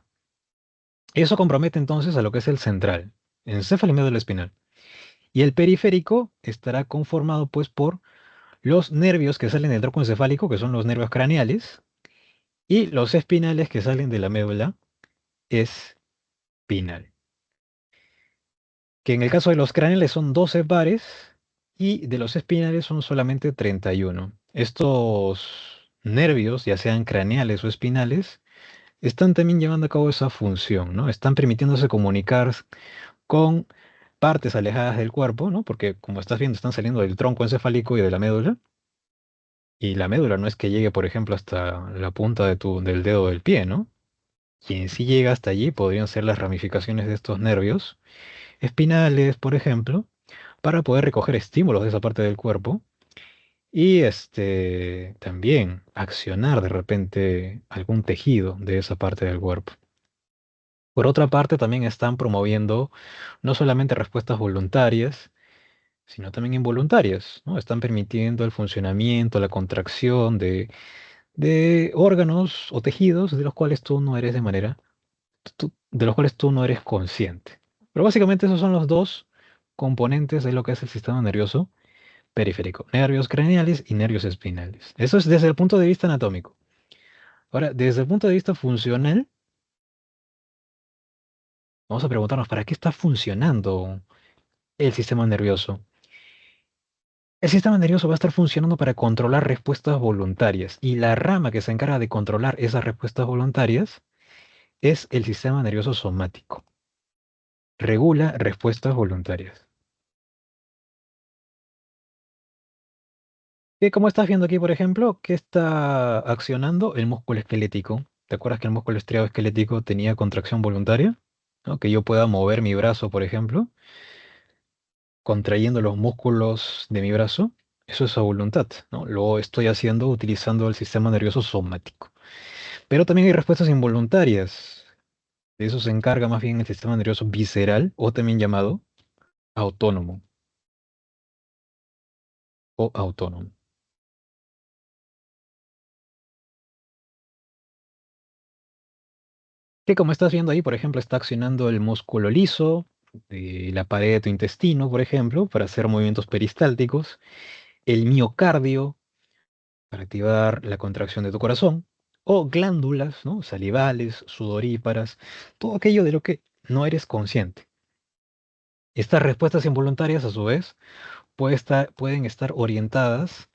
Eso compromete entonces a lo que es el central, encéfalo y médula espinal. Y el periférico estará conformado pues por los nervios que salen del tronco encefálico, que son los nervios craneales, y los espinales que salen de la médula espinal. Que en el caso de los craneales son 12 pares y de los espinales son solamente 31. Estos nervios, ya sean craneales o espinales, están también llevando a cabo esa función, ¿no? Están permitiéndose comunicar con partes alejadas del cuerpo, ¿no? Porque como estás viendo, están saliendo del tronco encefálico y de la médula. Y la médula no es que llegue, por ejemplo, hasta la punta del dedo del pie, ¿no? Quien sí llega hasta allí podrían ser las ramificaciones de estos nervios espinales, por ejemplo, para poder recoger estímulos de esa parte del cuerpo y también accionar de repente algún tejido de esa parte del cuerpo. Por otra parte, también están promoviendo no solamente respuestas voluntarias, sino también involuntarias, ¿no? Están permitiendo el funcionamiento, la contracción de órganos o tejidos de los cuales tú no eres de los cuales tú no eres consciente. Pero básicamente esos son los dos componentes de lo que es el sistema nervioso periférico, nervios craneales y nervios espinales. Eso es desde el punto de vista anatómico. Ahora, desde el punto de vista funcional, vamos a preguntarnos, ¿para qué está funcionando el sistema nervioso? El sistema nervioso va a estar funcionando para controlar respuestas voluntarias y la rama que se encarga de controlar esas respuestas voluntarias es el sistema nervioso somático. Regula respuestas voluntarias. Que como estás viendo aquí, por ejemplo, ¿qué está accionando el músculo esquelético? ¿Te acuerdas que el músculo estriado esquelético tenía contracción voluntaria? ¿No? Que yo pueda mover mi brazo, por ejemplo, contrayendo los músculos de mi brazo. Eso es a voluntad, ¿no? Lo estoy haciendo utilizando el sistema nervioso somático. Pero también hay respuestas involuntarias. De eso se encarga más bien el sistema nervioso visceral, o también llamado autónomo o autónomo. Que como estás viendo ahí, por ejemplo, está accionando el músculo liso de la pared de tu intestino, por ejemplo, para hacer movimientos peristálticos, el miocardio para activar la contracción de tu corazón, o glándulas, ¿no? Salivales, sudoríparas, todo aquello de lo que no eres consciente. Estas respuestas involuntarias, a su vez, pueden estar orientadas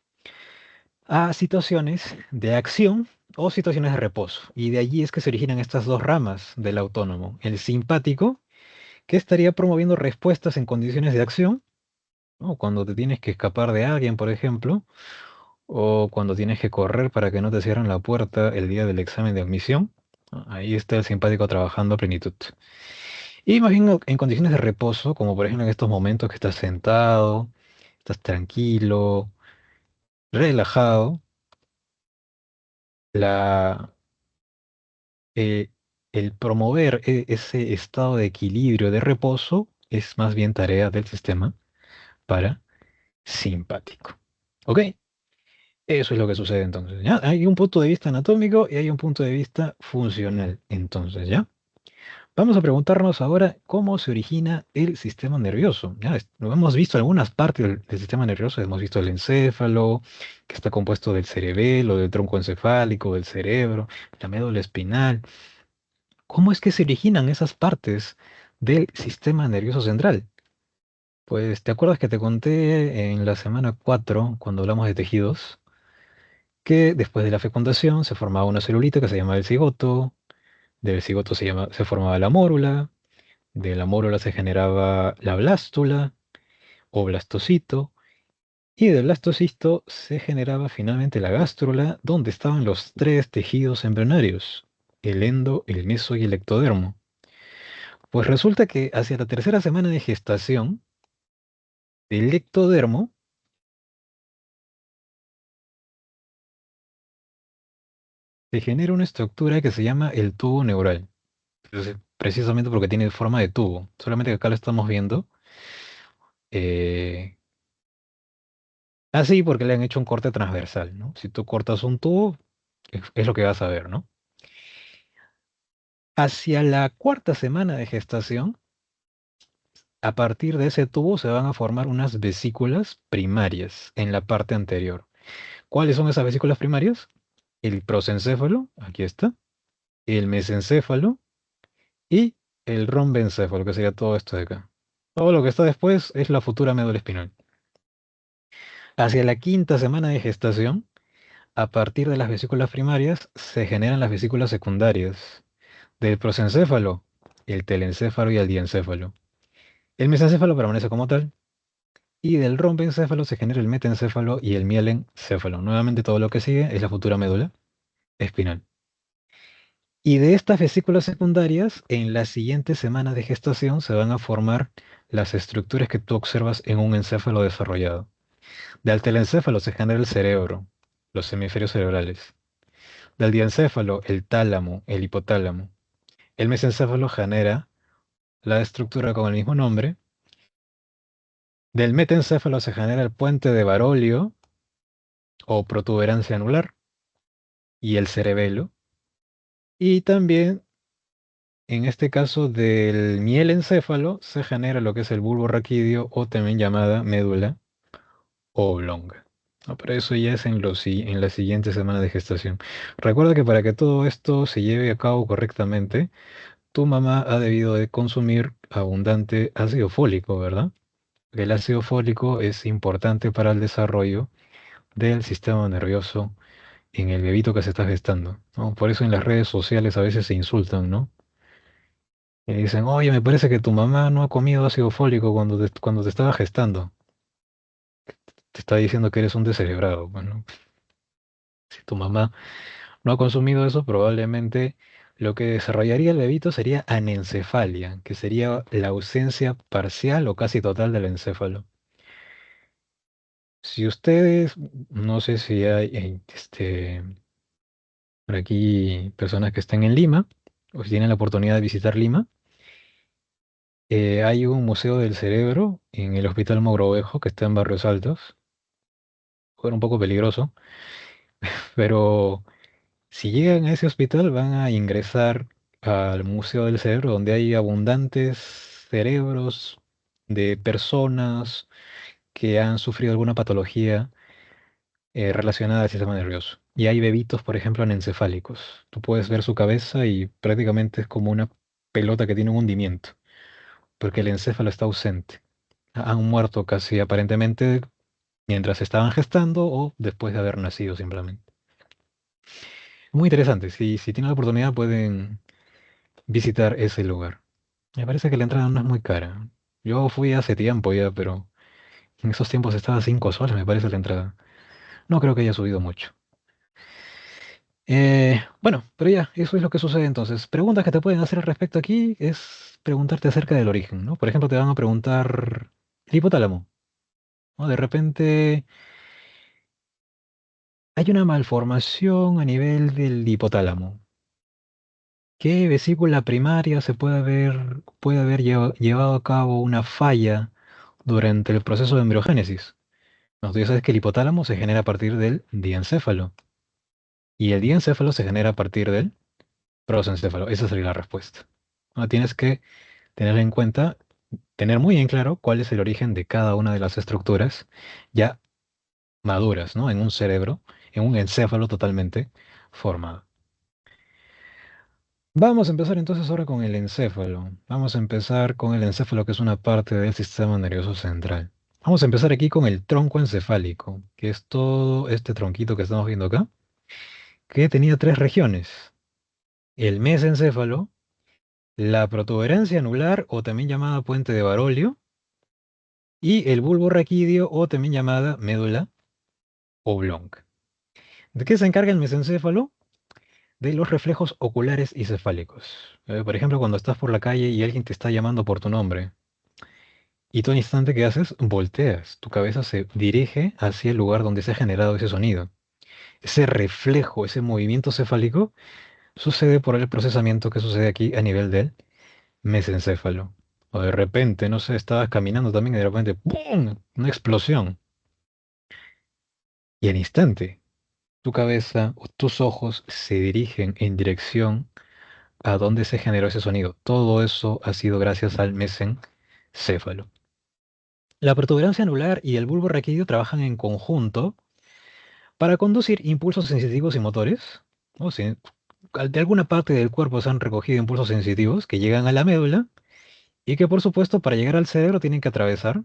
a situaciones de acción o situaciones de reposo. Y de allí es que se originan estas dos ramas del autónomo, el simpático, que estaría promoviendo respuestas en condiciones de acción, ¿no? Cuando te tienes que escapar de alguien, por ejemplo, o cuando tienes que correr para que no te cierren la puerta el día del examen de admisión, ¿no? Ahí está el simpático trabajando a plenitud. Y más bien en condiciones de reposo, como por ejemplo en estos momentos que estás sentado, estás tranquilo, relajado, la, eh, el promover ese estado de equilibrio, de reposo, es más bien tarea del sistema parasimpático. ¿Ok? Eso es lo que sucede entonces, ¿ya? Hay un punto de vista anatómico y hay un punto de vista funcional, entonces, ¿ya? Vamos a preguntarnos ahora cómo se origina el sistema nervioso. Ya lo hemos visto algunas partes del sistema nervioso, hemos visto el encéfalo, que está compuesto del cerebelo, del tronco encefálico, del cerebro, la médula espinal. ¿Cómo es que se originan esas partes del sistema nervioso central? Pues, ¿te acuerdas que te conté en la semana 4 cuando hablamos de tejidos, que después de la fecundación se formaba una celulita que se llamaba el cigoto, del cigoto se formaba la mórula, de la mórula se generaba la blástula o blastocito, y del blastocisto se generaba finalmente la gástrula, donde estaban los tres tejidos embrionarios, el endo, el meso y el ectodermo. Pues resulta que hacia la tercera semana de gestación, del ectodermo se genera una estructura que se llama el tubo neural. Entonces, precisamente porque tiene forma de tubo. Solamente que acá lo estamos viendo eh, así porque le han hecho un corte transversal, ¿no? Si tú cortas un tubo, es lo que vas a ver, ¿no? Hacia la cuarta semana de gestación, a partir de ese tubo se van a formar unas vesículas primarias en la parte anterior. ¿Cuáles son esas vesículas primarias? El prosencéfalo, aquí está, el mesencéfalo y el rombencéfalo, que sería todo esto de acá. Todo lo que está después es la futura médula espinal. Hacia la quinta semana de gestación, a partir de las vesículas primarias, se generan las vesículas secundarias. Del prosencéfalo, el telencéfalo y el diencéfalo. El mesencéfalo permanece como tal. Y del rombencéfalo se genera el metencéfalo y el mielencéfalo. Nuevamente todo lo que sigue es la futura médula espinal. Y de estas vesículas secundarias, en la siguiente semana de gestación se van a formar las estructuras que tú observas en un encéfalo desarrollado. Del telencéfalo se genera el cerebro, los hemisferios cerebrales. Del diencéfalo, el tálamo, el hipotálamo. El mesencéfalo genera la estructura con el mismo nombre. Del metencéfalo se genera el puente de Barolio o protuberancia anular y el cerebelo. Y también, en este caso del mielencéfalo, se genera lo que es el bulbo raquídeo o también llamada médula oblonga. No, pero eso ya es en la siguiente semana de gestación. Recuerda que para que todo esto se lleve a cabo correctamente, tu mamá ha debido de consumir abundante ácido fólico, ¿verdad? El ácido fólico es importante para el desarrollo del sistema nervioso en el bebito que se está gestando, ¿no? Por eso en las redes sociales a veces se insultan, ¿no? Y dicen, oye, me parece que tu mamá no ha comido ácido fólico cuando te estaba gestando. Te está diciendo que eres un descerebrado. Bueno, si tu mamá no ha consumido eso, probablemente lo que desarrollaría el bebito sería anencefalia, que sería la ausencia parcial o casi total del encéfalo. Si ustedes, no sé si hay por aquí personas que estén en Lima, o si tienen la oportunidad de visitar Lima, hay un museo del cerebro en el Hospital Mogrovejo que está en Barrios Altos. Fue un poco peligroso, pero si llegan a ese hospital van a ingresar al Museo del Cerebro donde hay abundantes cerebros de personas que han sufrido alguna patología relacionada al sistema nervioso. Y hay bebitos, por ejemplo, anencefálicos. Tú puedes ver su cabeza y prácticamente es como una pelota que tiene un hundimiento, porque el encéfalo está ausente. Han muerto casi aparentemente mientras estaban gestando o después de haber nacido simplemente. Muy interesante. Si tienen la oportunidad pueden visitar ese lugar. Me parece que la entrada no es muy cara. Yo fui hace tiempo ya, pero en esos tiempos estaba a 5 soles, me parece la entrada. No creo que haya subido mucho. Bueno, pero ya, eso es lo que sucede entonces. Preguntas que te pueden hacer al respecto aquí es preguntarte acerca del origen, ¿no? Por ejemplo, te van a preguntar el hipotálamo, ¿no? De repente hay una malformación a nivel del hipotálamo. ¿Qué vesícula primaria puede haber llevado a cabo una falla durante el proceso de embriogénesis? No, tú ya sabes que el hipotálamo se genera a partir del diencéfalo y el diencéfalo se genera a partir del prosencéfalo. Esa sería la respuesta. No, tienes que tener en cuenta, tener muy en claro cuál es el origen de cada una de las estructuras ya maduras, ¿no? En un cerebro, en un encéfalo totalmente formado. Vamos a empezar entonces ahora con el encéfalo. Vamos a empezar con el encéfalo, que es una parte del sistema nervioso central. Vamos a empezar aquí con el tronco encefálico, que es todo este tronquito que estamos viendo acá, que tenía tres regiones: el mesencéfalo, la protuberancia anular o también llamada puente de Barolio, y el bulbo raquídeo o también llamada médula oblonga. ¿De qué se encarga el mesencéfalo? De los reflejos oculares y cefálicos. Por ejemplo, cuando estás por la calle y alguien te está llamando por tu nombre, y tú al instante que haces, volteas, tu cabeza se dirige hacia el lugar donde se ha generado ese sonido. Ese reflejo, ese movimiento cefálico, sucede por el procesamiento que sucede aquí a nivel del mesencéfalo. O de repente, no sé, estabas caminando también y de repente, ¡pum! Una explosión. Y al instante, tu cabeza o tus ojos se dirigen en dirección a donde se generó ese sonido. Todo eso ha sido gracias al mesencéfalo. La protuberancia anular y el bulbo raquídeo trabajan en conjunto para conducir impulsos sensitivos y motores. O si de alguna parte del cuerpo se han recogido impulsos sensitivos que llegan a la médula y que por supuesto para llegar al cerebro tienen que atravesar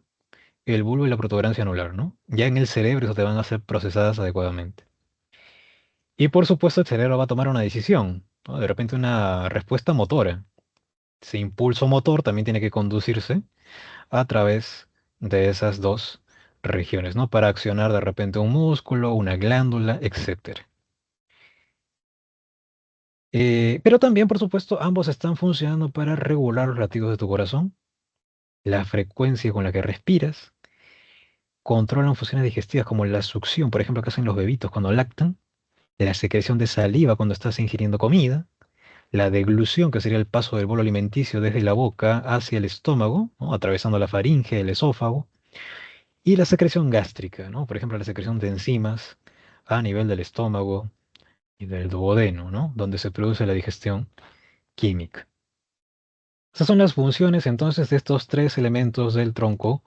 el bulbo y la protuberancia anular, ¿no? Ya en el cerebro eso te van a ser procesadas adecuadamente. Y por supuesto el cerebro va a tomar una decisión, ¿no? De repente una respuesta motora. Ese impulso motor también tiene que conducirse a través de esas dos regiones, ¿no? Para accionar de repente un músculo, una glándula, etcétera. Pero también, por supuesto, ambos están funcionando para regular los latidos de tu corazón, la frecuencia con la que respiras, controlan funciones digestivas como la succión, por ejemplo, que hacen los bebitos cuando lactan, la secreción de saliva cuando estás ingiriendo comida, la deglución, que sería el paso del bolo alimenticio desde la boca hacia el estómago, ¿no? Atravesando la faringe, el esófago, y la secreción gástrica, ¿no? Por ejemplo, la secreción de enzimas a nivel del estómago y del duodeno, ¿no? Donde se produce la digestión química. Esas son las funciones entonces de estos tres elementos del tronco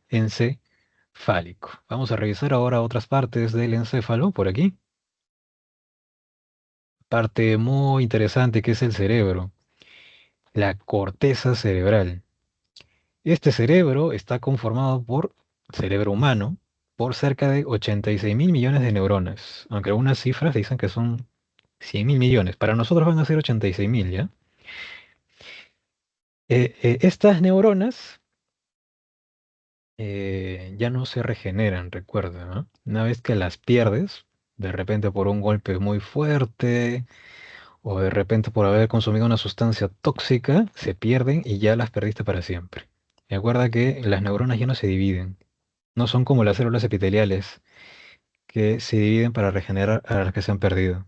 encefálico. Vamos a revisar ahora otras partes del encéfalo por aquí. Parte muy interesante que es el cerebro, la corteza cerebral. Este cerebro está conformado por cerebro humano, por cerca de 86 mil millones de neuronas, aunque algunas cifras dicen que son 100 mil millones. Para nosotros van a ser 86 mil, ¿ya? Estas neuronas ya no se regeneran, recuerda, ¿no? Una vez que las pierdes, de repente por un golpe muy fuerte o de repente por haber consumido una sustancia tóxica, se pierden y ya las perdiste para siempre. Recuerda que las neuronas ya no se dividen, no son como las células epiteliales que se dividen para regenerar a las que se han perdido.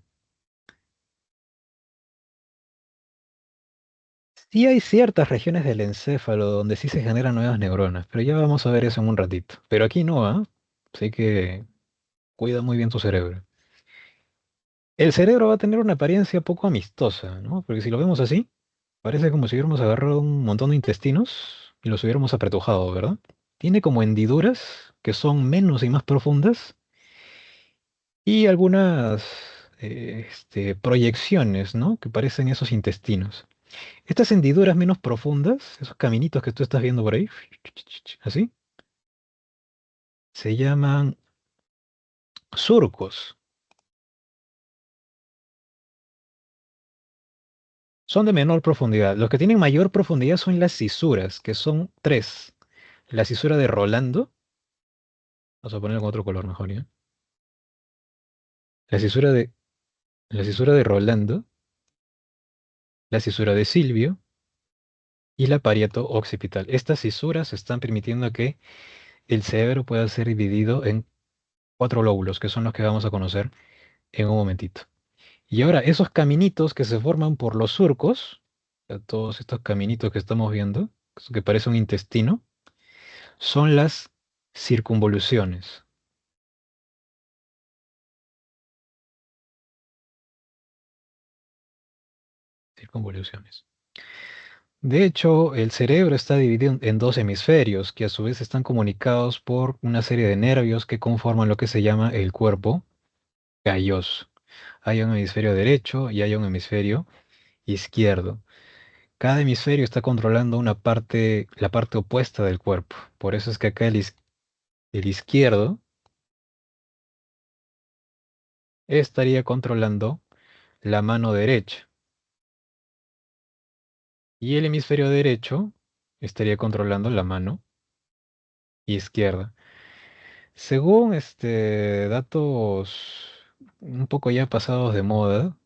Sí hay ciertas regiones del encéfalo donde sí se generan nuevas neuronas, pero ya vamos a ver eso en un ratito. Pero aquí no, ¿ah? Así que cuida muy bien tu cerebro. El cerebro va a tener una apariencia poco amistosa, ¿no? Porque si lo vemos así, parece como si hubiéramos agarrado un montón de intestinos y los hubiéramos apretujado, ¿verdad? Tiene como hendiduras que son menos y más profundas y algunas proyecciones, ¿no? Que parecen esos intestinos. Estas hendiduras menos profundas, esos caminitos que tú estás viendo por ahí, así, se llaman surcos. Son de menor profundidad. Los que tienen mayor profundidad son las cisuras, que son tres. La cisura de Rolando, vamos a ponerlo con otro color mejor, ¿ya? La cisura de, la cisura de Rolando, la cisura de Silvio y la parieto occipital. Estas cisuras están permitiendo que el cerebro pueda ser dividido en cuatro lóbulos, que son los que vamos a conocer en un momentito. Y ahora, esos caminitos que se forman por los surcos, o sea, todos estos caminitos que estamos viendo, que parece un intestino, son las circunvoluciones. Circunvoluciones. De hecho, el cerebro está dividido en dos hemisferios, que a su vez están comunicados por una serie de nervios que conforman lo que se llama el cuerpo calloso. Hay un hemisferio derecho y hay un hemisferio izquierdo. Cada hemisferio está controlando una parte, la parte opuesta del cuerpo. Por eso es que acá el izquierdo estaría controlando la mano derecha y el hemisferio derecho estaría controlando la mano izquierda. Según datos un poco ya pasados de moda,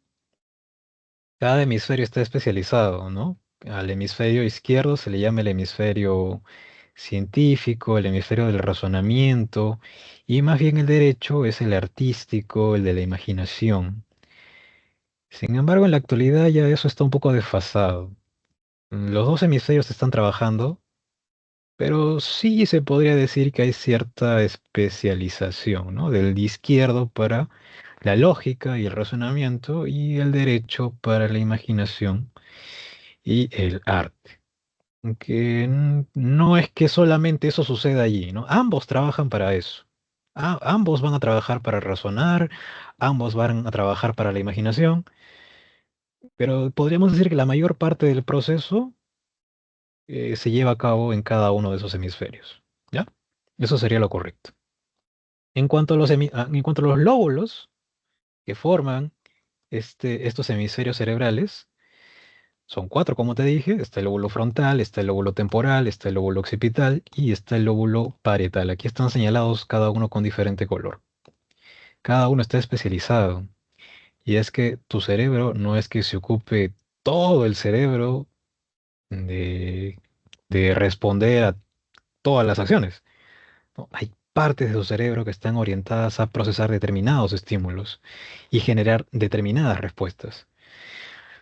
cada hemisferio está especializado, ¿no? Al hemisferio izquierdo se le llama el hemisferio científico, el hemisferio del razonamiento, y más bien el derecho es el artístico, el de la imaginación. Sin embargo, en la actualidad ya eso está un poco desfasado. Los dos hemisferios están trabajando, pero sí se podría decir que hay cierta especialización, ¿no? Del izquierdo para la lógica y el razonamiento y el derecho para la imaginación y el arte. Que no es que solamente eso suceda allí, ¿no? Ambos trabajan para eso. Ambos van a trabajar para razonar, ambos van a trabajar para la imaginación, pero podríamos decir que la mayor parte del proceso se lleva a cabo en cada uno de esos hemisferios, ¿ya? Eso sería lo correcto. En cuanto a los lóbulos que forman estos hemisferios cerebrales, son cuatro, como te dije. Está el lóbulo frontal, está el lóbulo temporal, está el lóbulo occipital y está el lóbulo parietal. Aquí están señalados cada uno con diferente color. Cada uno está especializado. Y es que tu cerebro no es que se ocupe todo el cerebro de, de responder a todas las acciones. ¿No? Hay partes de tu cerebro que están orientadas a procesar determinados estímulos y generar determinadas respuestas.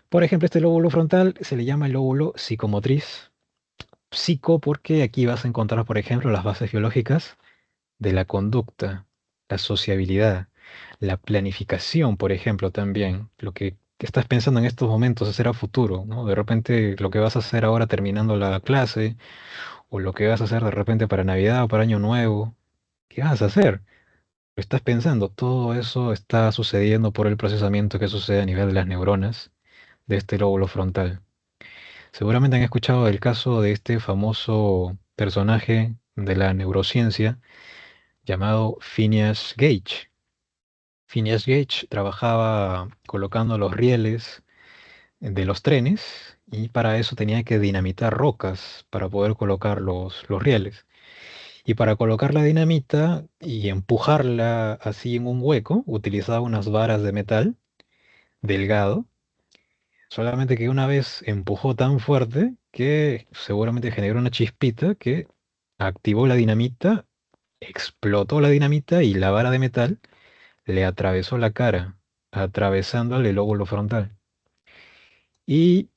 Por ejemplo, este lóbulo frontal se le llama el lóbulo psicomotriz. Psico porque aquí vas a encontrar, por ejemplo, las bases biológicas de la conducta, la sociabilidad, la planificación, por ejemplo, también. Lo que estás pensando en estos momentos hacer a futuro, ¿no? De repente lo que vas a hacer ahora terminando la clase, o lo que vas a hacer de repente para Navidad o para Año Nuevo. ¿Qué vas a hacer? Lo estás pensando. Todo eso está sucediendo por el procesamiento que sucede a nivel de las neuronas de este lóbulo frontal. Seguramente han escuchado del caso de este famoso personaje de la neurociencia llamado Phineas Gage. Phineas Gage trabajaba colocando los rieles de los trenes y para eso tenía que dinamitar rocas para poder colocar los rieles. Y para colocar la dinamita y empujarla así en un hueco, utilizaba unas varas de metal delgado. Solamente que una vez empujó tan fuerte que seguramente generó una chispita que activó la dinamita, explotó la dinamita y la vara de metal le atravesó la cara, atravesándole el lóbulo frontal. Y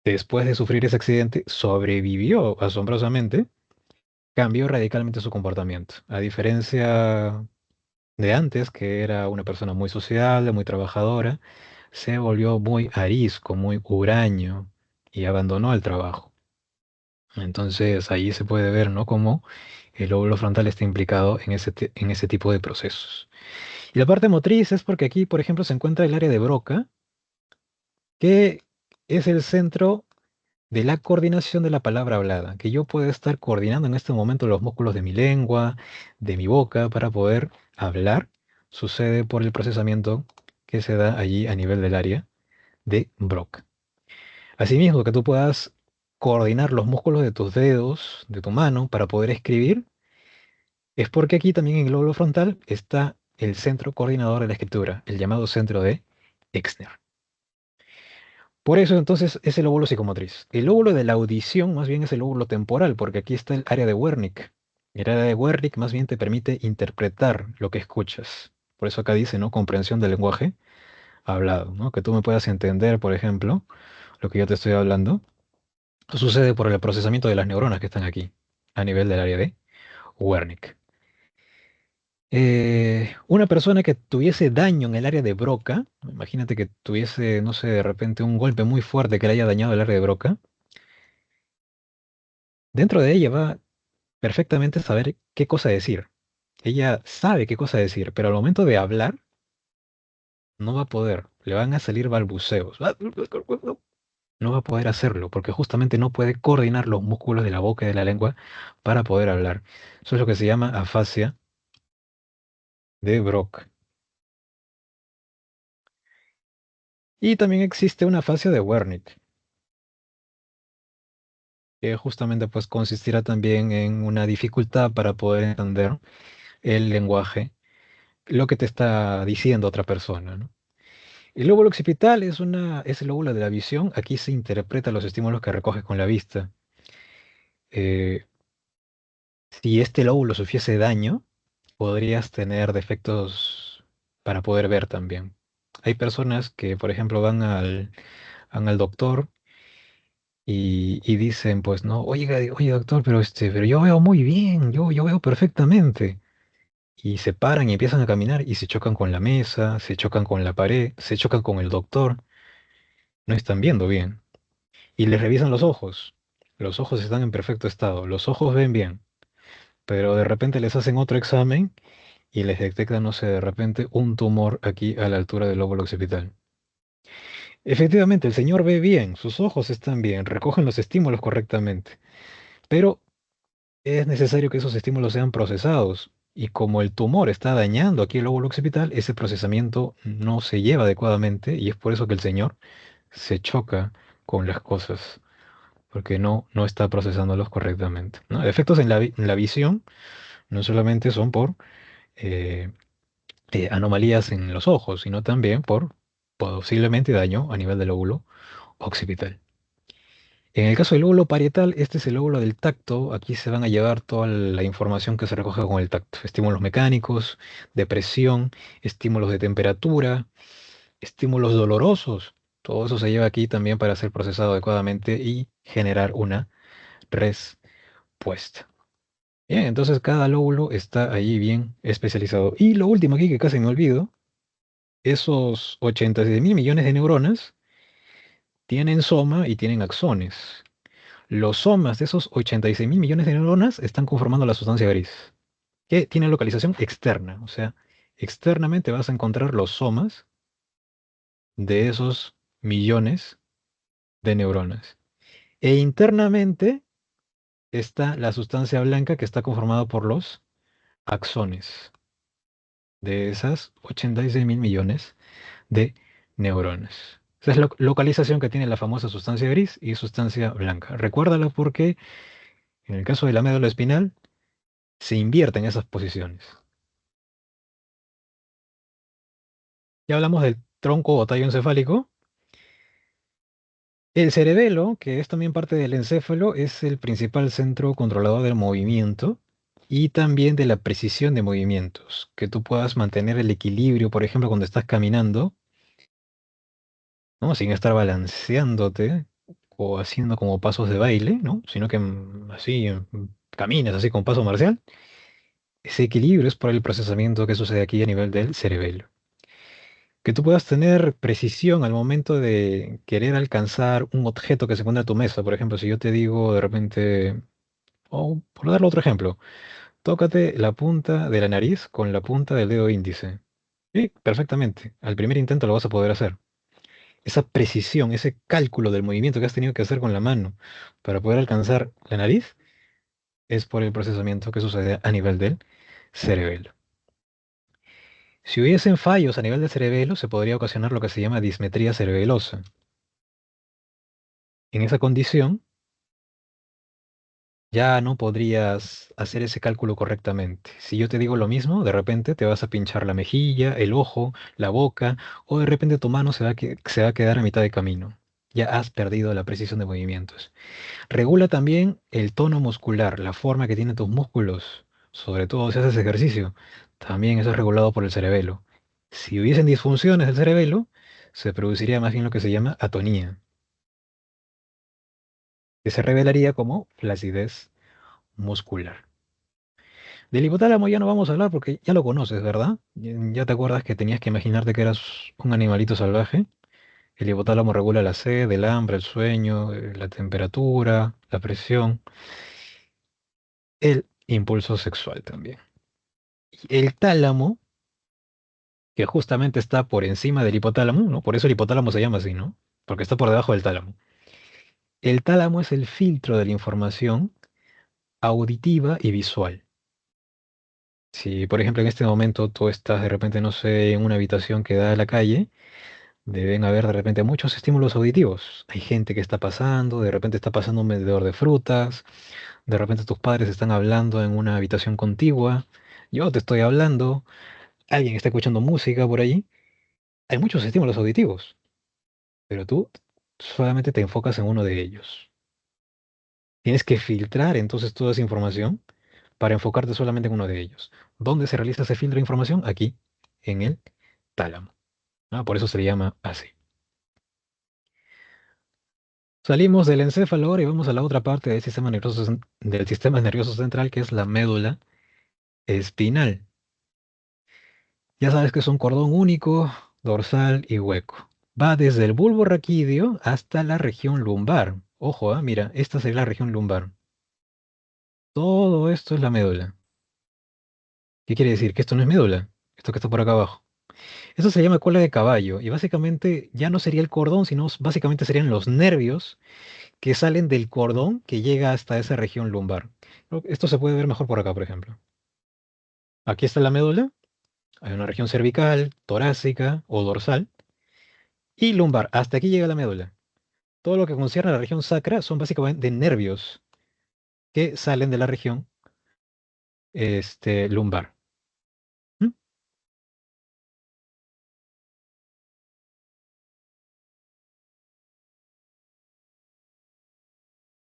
después de sufrir ese accidente, sobrevivió asombrosamente, cambió radicalmente su comportamiento. A diferencia de antes, que era una persona muy sociable, muy trabajadora, se volvió muy arisco, muy huraño y abandonó el trabajo. Entonces ahí se puede ver, ¿no? Cómo el lóbulo frontal está implicado en en ese tipo de procesos. Y la parte motriz es porque aquí, por ejemplo, se encuentra el área de Broca, que es el centro de la coordinación de la palabra hablada, que yo puedo estar coordinando en este momento los músculos de mi lengua, de mi boca, para poder hablar, sucede por el procesamiento que se da allí a nivel del área de Broca. Asimismo, que tú puedas coordinar los músculos de tus dedos, de tu mano, para poder escribir, es porque aquí también en el lóbulo frontal está el centro coordinador de la escritura, el llamado centro de Exner. Por eso entonces es el lóbulo psicomotriz. El lóbulo de la audición más bien es el lóbulo temporal, porque aquí está el área de Wernicke. El área de Wernicke más bien te permite interpretar lo que escuchas. Por eso acá dice, ¿no? Comprensión del lenguaje hablado, ¿no? Que tú me puedas entender, por ejemplo, lo que yo te estoy hablando. Esto sucede por el procesamiento de las neuronas que están aquí, a nivel del área de Wernicke. Una persona que tuviese daño en el área de Broca, imagínate que tuviese, no sé, de repente un golpe muy fuerte que le haya dañado el área de Broca, dentro de ella va perfectamente saber qué cosa decir. Ella sabe qué cosa decir, pero al momento de hablar no va a poder. Le van a salir balbuceos. no va a poder hacerlo, porque justamente no puede coordinar los músculos de la boca y de la lengua para poder hablar. Eso es lo que se llama afasia de Brock. Y también existe una afasia de Wernicke, que justamente pues consistirá también en una dificultad para poder entender el lenguaje, lo que te está diciendo otra persona, ¿no? El lóbulo occipital es el lóbulo de la visión. Aquí se interpreta los estímulos que recoge con la vista. Eh, si este lóbulo sufriese daño, podrías tener defectos para poder ver también. Hay personas que, por ejemplo, van al doctor y dicen, pues, no, oye, doctor, pero yo veo muy bien, yo veo perfectamente. Y se paran y empiezan a caminar y se chocan con la mesa, se chocan con la pared, se chocan con el doctor. No están viendo bien. Y les revisan los ojos. Los ojos están en perfecto estado. Los ojos ven bien. Pero de repente les hacen otro examen y les detectan, no sé, de repente un tumor aquí a la altura del lóbulo occipital. Efectivamente, el señor ve bien, sus ojos están bien, recogen los estímulos correctamente, pero es necesario que esos estímulos sean procesados. Y como el tumor está dañando aquí el lóbulo occipital, ese procesamiento no se lleva adecuadamente y es por eso que el señor se choca con las cosas, porque no está procesándolos correctamente, ¿no? Efectos en la visión no solamente son por eh, anomalías en los ojos, sino también por posiblemente daño a nivel del lóbulo occipital. En el caso del lóbulo parietal, este es el lóbulo del tacto. Aquí se van a llevar toda la información que se recoge con el tacto. Estímulos mecánicos, de presión, estímulos de temperatura, estímulos dolorosos. Todo eso se lleva aquí también para ser procesado adecuadamente y generar una respuesta. Bien, entonces cada lóbulo está ahí bien especializado. Y lo último aquí que casi me olvido, esos 86 mil millones de neuronas tienen soma y tienen axones. Los somas de esos 86 mil millones de neuronas están conformando la sustancia gris, que tiene localización externa. O sea, externamente vas a encontrar los somas de esos millones de neuronas. E internamente está la sustancia blanca que está conformada por los axones de esas 86 mil millones de neuronas. Esa es la localización que tiene la famosa sustancia gris y sustancia blanca. Recuérdala porque en el caso de la médula espinal se invierten esas posiciones. Ya hablamos del tronco o tallo encefálico. El cerebelo, que es también parte del encéfalo, es el principal centro controlador del movimiento y también de la precisión de movimientos. Que tú puedas mantener el equilibrio, por ejemplo, cuando estás caminando, ¿no? Sin estar balanceándote o haciendo como pasos de baile, ¿no? Sino que así camines así con paso marcial. Ese equilibrio es por el procesamiento que sucede aquí a nivel del cerebelo. Que tú puedas tener precisión al momento de querer alcanzar un objeto que se encuentra a tu mesa. Por ejemplo, si yo te digo de repente, o por darle otro ejemplo, tócate la punta de la nariz con la punta del dedo índice. Sí, perfectamente. Al primer intento lo vas a poder hacer. Esa precisión, ese cálculo del movimiento que has tenido que hacer con la mano para poder alcanzar la nariz es por el procesamiento que sucede a nivel del cerebelo. Si hubiesen fallos a nivel del cerebelo, se podría ocasionar lo que se llama dismetría cerebelosa. En esa condición, ya no podrías hacer ese cálculo correctamente. Si yo te digo lo mismo, de repente te vas a pinchar la mejilla, el ojo, la boca, o de repente tu mano se va a quedar a mitad de camino. Ya has perdido la precisión de movimientos. Regula también el tono muscular, la forma que tienen tus músculos, sobre todo si haces ejercicio. También eso es regulado por el cerebelo. Si hubiesen disfunciones del cerebelo, se produciría más bien lo que se llama atonía, que se revelaría como flacidez muscular. Del hipotálamo ya no vamos a hablar porque ya lo conoces, ¿verdad? Ya te acuerdas que tenías que imaginarte que eras un animalito salvaje. El hipotálamo regula la sed, el hambre, el sueño, la temperatura, la presión, el impulso sexual también. Y el tálamo, que justamente está por encima del hipotálamo, ¿no? Por eso el hipotálamo se llama así, ¿no? Porque está por debajo del tálamo. El tálamo es el filtro de la información auditiva y visual. Si, por ejemplo, en este momento tú estás de repente, no sé, en una habitación que da a la calle, deben haber de repente muchos estímulos auditivos. Hay gente que está pasando, de repente está pasando un vendedor de frutas, de repente tus padres están hablando en una habitación contigua, yo te estoy hablando, alguien está escuchando música por ahí. Hay muchos estímulos auditivos, pero tú solamente te enfocas en uno de ellos. Tienes que filtrar entonces toda esa información para enfocarte solamente en uno de ellos. ¿Dónde se realiza ese filtro de información? Aquí, en el tálamo. Por eso se le llama así. Salimos del encéfalo ahora y vamos a la otra parte del sistema nervioso central, que es la médula espinal. Ya sabes que es un cordón único, dorsal y hueco. Va desde el bulbo raquídeo hasta la región lumbar. Ojo, mira, esta sería la región lumbar. Todo esto es la médula. ¿Qué quiere decir? Que esto no es médula. Esto que está por acá abajo. Esto se llama cola de caballo y básicamente ya no sería el cordón, sino básicamente serían los nervios que salen del cordón que llega hasta esa región lumbar. Esto se puede ver mejor por acá, por ejemplo. Aquí está la médula. Hay una región cervical, torácica o dorsal y lumbar. Hasta aquí llega la médula. Todo lo que concierne a la región sacra son básicamente nervios que salen de la región lumbar. ¿Mm?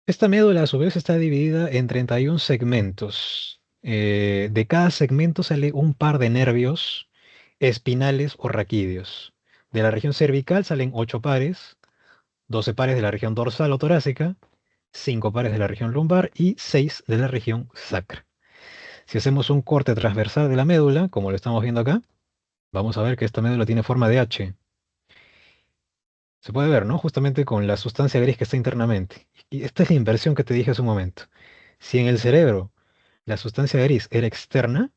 Esta médula a su vez está dividida en 31 segmentos. De cada segmento sale un par de nervios espinales o raquídeos. De la región cervical salen 8 pares, 12 pares de la región dorsal o torácica, 5 pares de la región lumbar y 6 de la región sacra. Si hacemos un corte transversal de la médula, como lo estamos viendo acá, vamos a ver que esta médula tiene forma de H. Se puede ver, ¿no? Justamente con la sustancia gris que está internamente. Y esta es la inversión que te dije hace un momento. Si en el cerebro la sustancia gris era externa,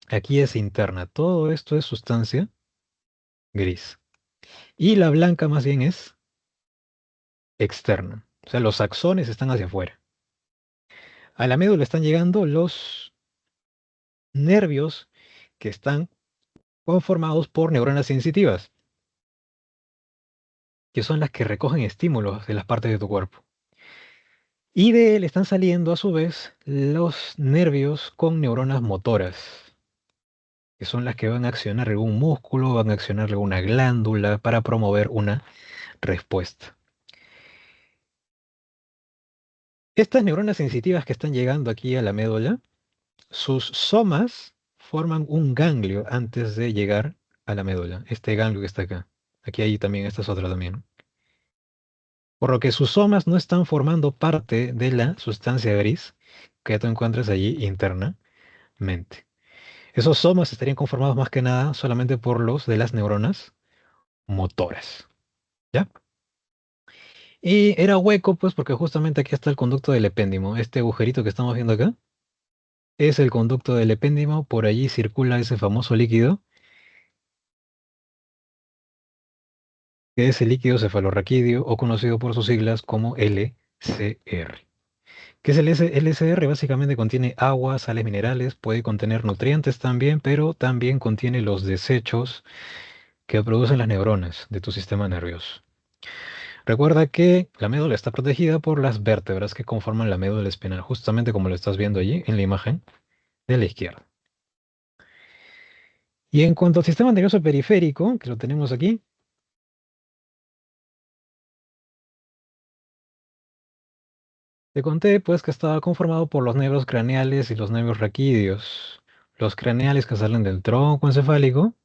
aquí es interna. Todo esto es sustancia gris. Y la blanca más bien es externa. O sea, los axones están hacia afuera. A la médula están llegando los nervios que están conformados por neuronas sensitivas, que son las que recogen estímulos de las partes de tu cuerpo. Y de él están saliendo a su vez los nervios con neuronas motoras, que son las que van a accionar algún músculo, van a accionar alguna glándula para promover una respuesta. Estas neuronas sensitivas que están llegando aquí a la médula, sus somas forman un ganglio antes de llegar a la médula. Este ganglio que está acá. Aquí hay también, esta es otra también. Por lo que sus somas no están formando parte de la sustancia gris que tú encuentras allí internamente. Esos somas estarían conformados más que nada solamente por los de las neuronas motoras. ¿Ya? Y era hueco, pues, porque justamente aquí está el conducto del epéndimo. Este agujerito que estamos viendo acá es el conducto del epéndimo. Por allí circula ese famoso líquido, que es el líquido cefalorraquídeo o conocido por sus siglas como LCR. ¿Qué es el LCR? Básicamente contiene agua, sales minerales, puede contener nutrientes también, pero también contiene los desechos que producen las neuronas de tu sistema nervioso. Recuerda que la médula está protegida por las vértebras que conforman la médula espinal, justamente como lo estás viendo allí en la imagen de la izquierda. Y en cuanto al sistema nervioso periférico, que lo tenemos aquí, te conté pues que estaba conformado por los nervios craneales y los nervios raquídeos. Los craneales que salen del tronco encefálico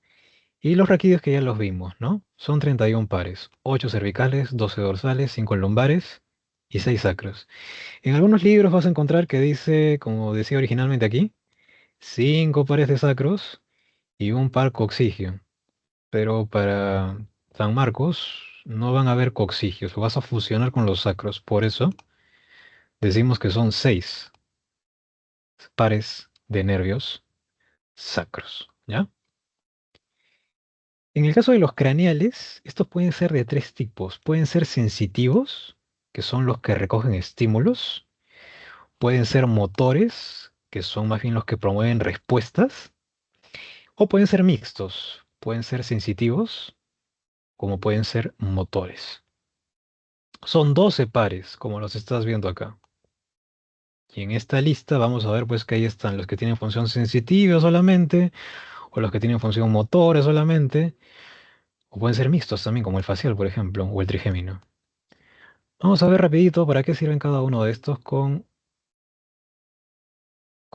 y los raquídeos que ya los vimos, ¿no? Son 31 pares, 8 cervicales, 12 dorsales, 5 lumbares y 6 sacros. En algunos libros vas a encontrar que dice, como decía originalmente aquí, 5 pares de sacros y un par coxigio. Pero para San Marcos no van a haber coxigios, lo vas a fusionar con los sacros. Por eso decimos que son 6 pares de nervios sacros, ¿ya? En el caso de los craneales, estos pueden ser de tres tipos. Pueden ser sensitivos, que son los que recogen estímulos. Pueden ser motores, que son más bien los que promueven respuestas. O pueden ser mixtos. Pueden ser sensitivos, como pueden ser motores. Son 12 pares, como los estás viendo acá. Y en esta lista vamos a ver pues que ahí están los que tienen función sensitiva solamente, o los que tienen función motora solamente, o pueden ser mixtos también, como el facial, por ejemplo, o el trigémino. Vamos a ver rapidito para qué sirven cada uno de estos con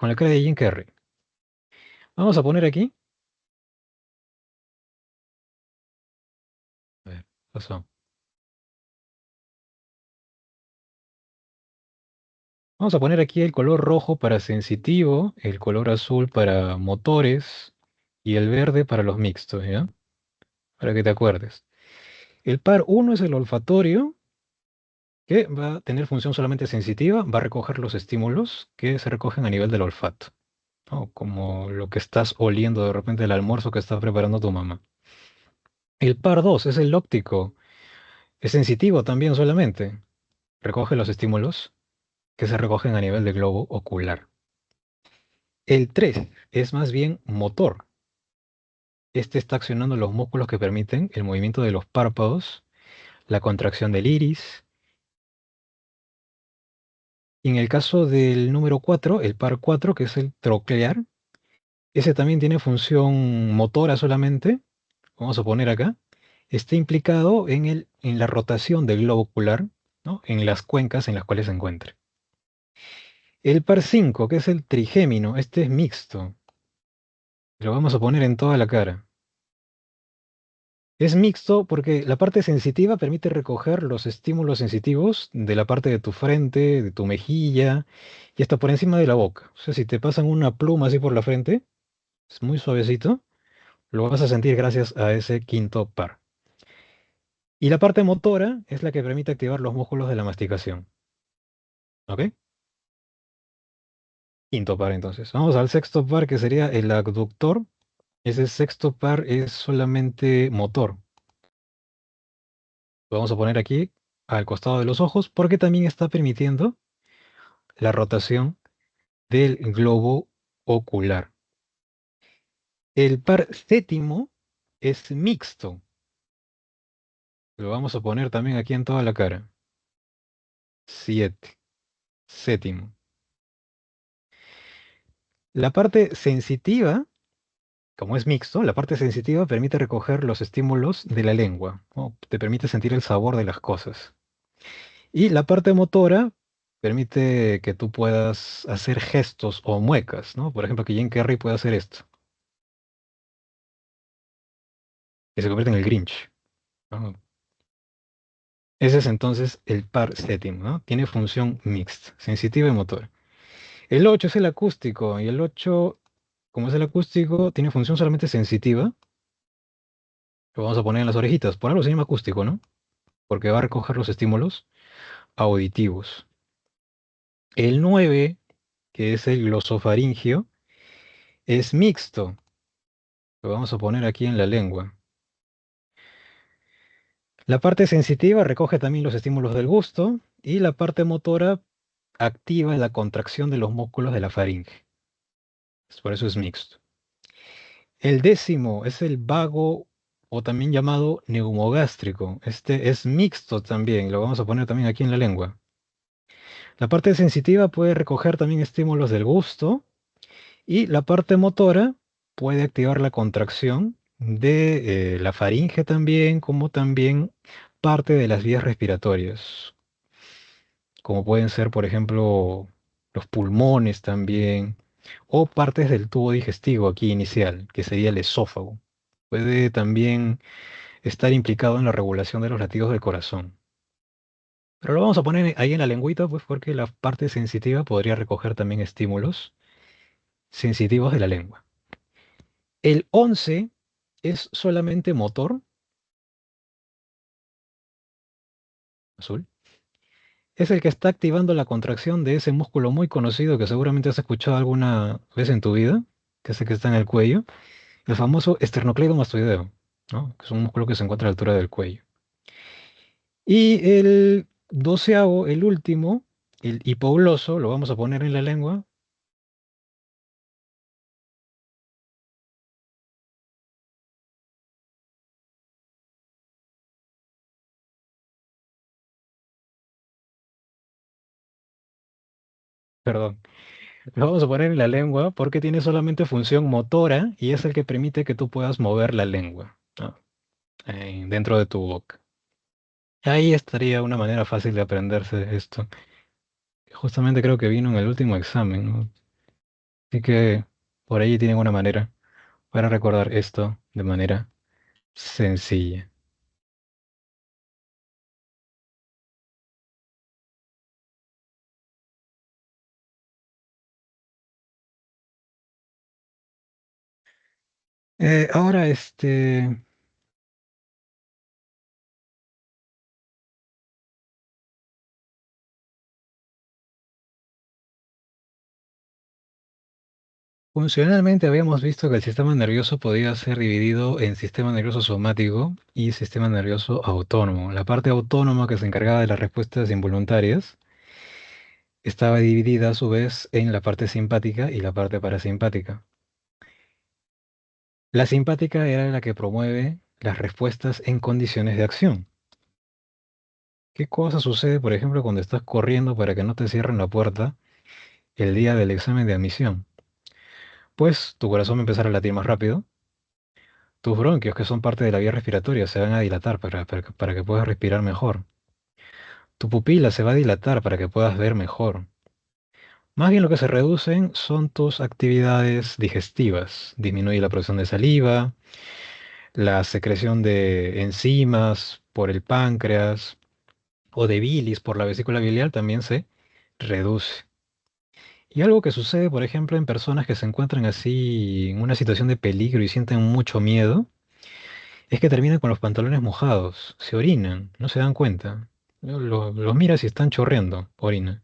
la cara de Jim Carrey. Vamos a poner aquí. A ver, pasó. Vamos a poner aquí el color rojo para sensitivo, el color azul para motores y el verde para los mixtos, ¿ya? Para que te acuerdes. El par uno es el olfatorio, que va a tener función solamente sensitiva, va a recoger los estímulos que se recogen a nivel del olfato, ¿no? Como lo que estás oliendo de repente el almuerzo que está preparando tu mamá. El par 2 es el óptico, es sensitivo también solamente, recoge los estímulos que se recogen a nivel del globo ocular. El 3 es más bien motor. Este está accionando los músculos que permiten el movimiento de los párpados, la contracción del iris. Y en el caso del número 4, el par 4, que es el troclear, ese también tiene función motora solamente. Vamos a poner acá. Está implicado en la rotación del globo ocular, ¿no? En las cuencas en las cuales se encuentra. El par 5, que es el trigémino, este es mixto. Lo vamos a poner en toda la cara. Es mixto porque la parte sensitiva permite recoger los estímulos sensitivos de la parte de tu frente, de tu mejilla y hasta por encima de la boca. O sea, si te pasan una pluma así por la frente, es muy suavecito, lo vas a sentir gracias a ese quinto par. Y la parte motora es la que permite activar los músculos de la masticación. ¿Ok? Quinto par entonces. Vamos al sexto par que sería el abductor. Ese sexto par es solamente motor. Lo vamos a poner aquí al costado de los ojos porque también está permitiendo la rotación del globo ocular. El par séptimo es mixto. Lo vamos a poner también aquí en toda la cara. 7. Séptimo. La parte sensitiva, como es mixto, la parte sensitiva permite recoger los estímulos de la lengua, ¿no? Te permite sentir el sabor de las cosas. Y la parte motora permite que tú puedas hacer gestos o muecas, ¿no? Por ejemplo, que Jim Carrey puede hacer esto, que se convierte en el Grinch, ¿no? Ese es entonces el par séptimo, ¿no? Tiene función mixta, sensitiva y motora. El 8 es el acústico, y el 8, como es el acústico, tiene función solamente sensitiva. Lo vamos a poner en las orejitas. Por algo se llama acústico, ¿no? Porque va a recoger los estímulos auditivos. El 9, que es el glosofaringio, es mixto. Lo vamos a poner aquí en la lengua. La parte sensitiva recoge también los estímulos del gusto y la parte motora activa la contracción de los músculos de la faringe. Por eso es mixto. El décimo es el vago o también llamado neumogástrico. Este es mixto también, lo vamos a poner también aquí en la lengua. La parte sensitiva puede recoger también estímulos del gusto y la parte motora puede activar la contracción de la faringe también, como también parte de las vías respiratorias, como pueden ser, por ejemplo, los pulmones también, o partes del tubo digestivo aquí inicial, que sería el esófago. Puede también estar implicado en la regulación de los latidos del corazón. Pero lo vamos a poner ahí en la lengüita, pues porque la parte sensitiva podría recoger también estímulos sensitivos de la lengua. El 11 es solamente motor, azul. Es el que está activando la contracción de ese músculo muy conocido que seguramente has escuchado alguna vez en tu vida, que es el que está en el cuello, el famoso esternocleidomastoideo, ¿no? Que es un músculo que se encuentra a la altura del cuello. Y el doceavo, el último, el hipogloso, lo vamos a poner en la lengua. Perdón, lo vamos a poner en la lengua porque tiene solamente función motora y es el que permite que tú puedas mover la lengua, ¿no? Dentro de tu boca. Ahí estaría una manera fácil de aprenderse esto. Justamente creo que vino en el último examen, ¿no? Así que por ahí tienen una manera para recordar esto de manera sencilla. Ahora, funcionalmente habíamos visto que el sistema nervioso podía ser dividido en sistema nervioso somático y sistema nervioso autónomo. La parte autónoma que se encargaba de las respuestas involuntarias estaba dividida a su vez en la parte simpática y la parte parasimpática. La simpática era la que promueve las respuestas en condiciones de acción. ¿Qué cosa sucede, por ejemplo, cuando estás corriendo para que no te cierren la puerta el día del examen de admisión? Pues tu corazón va a empezar a latir más rápido, tus bronquios, que son parte de la vía respiratoria, se van a dilatar para que puedas respirar mejor. Tu pupila se va a dilatar para que puedas ver mejor. Más bien lo que se reducen son tus actividades digestivas. Disminuye la producción de saliva, la secreción de enzimas por el páncreas o de bilis por la vesícula biliar también se reduce. Y algo que sucede, por ejemplo, en personas que se encuentran así en una situación de peligro y sienten mucho miedo, es que terminan con los pantalones mojados, se orinan, no se dan cuenta. Los miras y están chorreando, orina.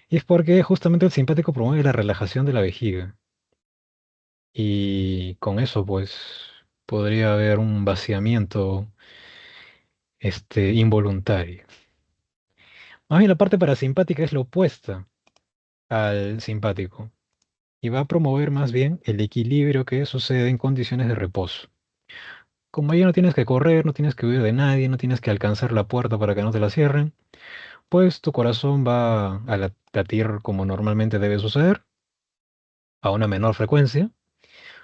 Y es porque justamente el simpático promueve la relajación de la vejiga. Y con eso, pues, podría haber un vaciamiento, involuntario. Más bien la parte parasimpática es la opuesta al simpático y va a promover más bien el equilibrio que sucede en condiciones de reposo. Como ya no tienes que correr, no tienes que huir de nadie, no tienes que alcanzar la puerta para que no te la cierren, pues tu corazón va a latir como normalmente debe suceder, a una menor frecuencia.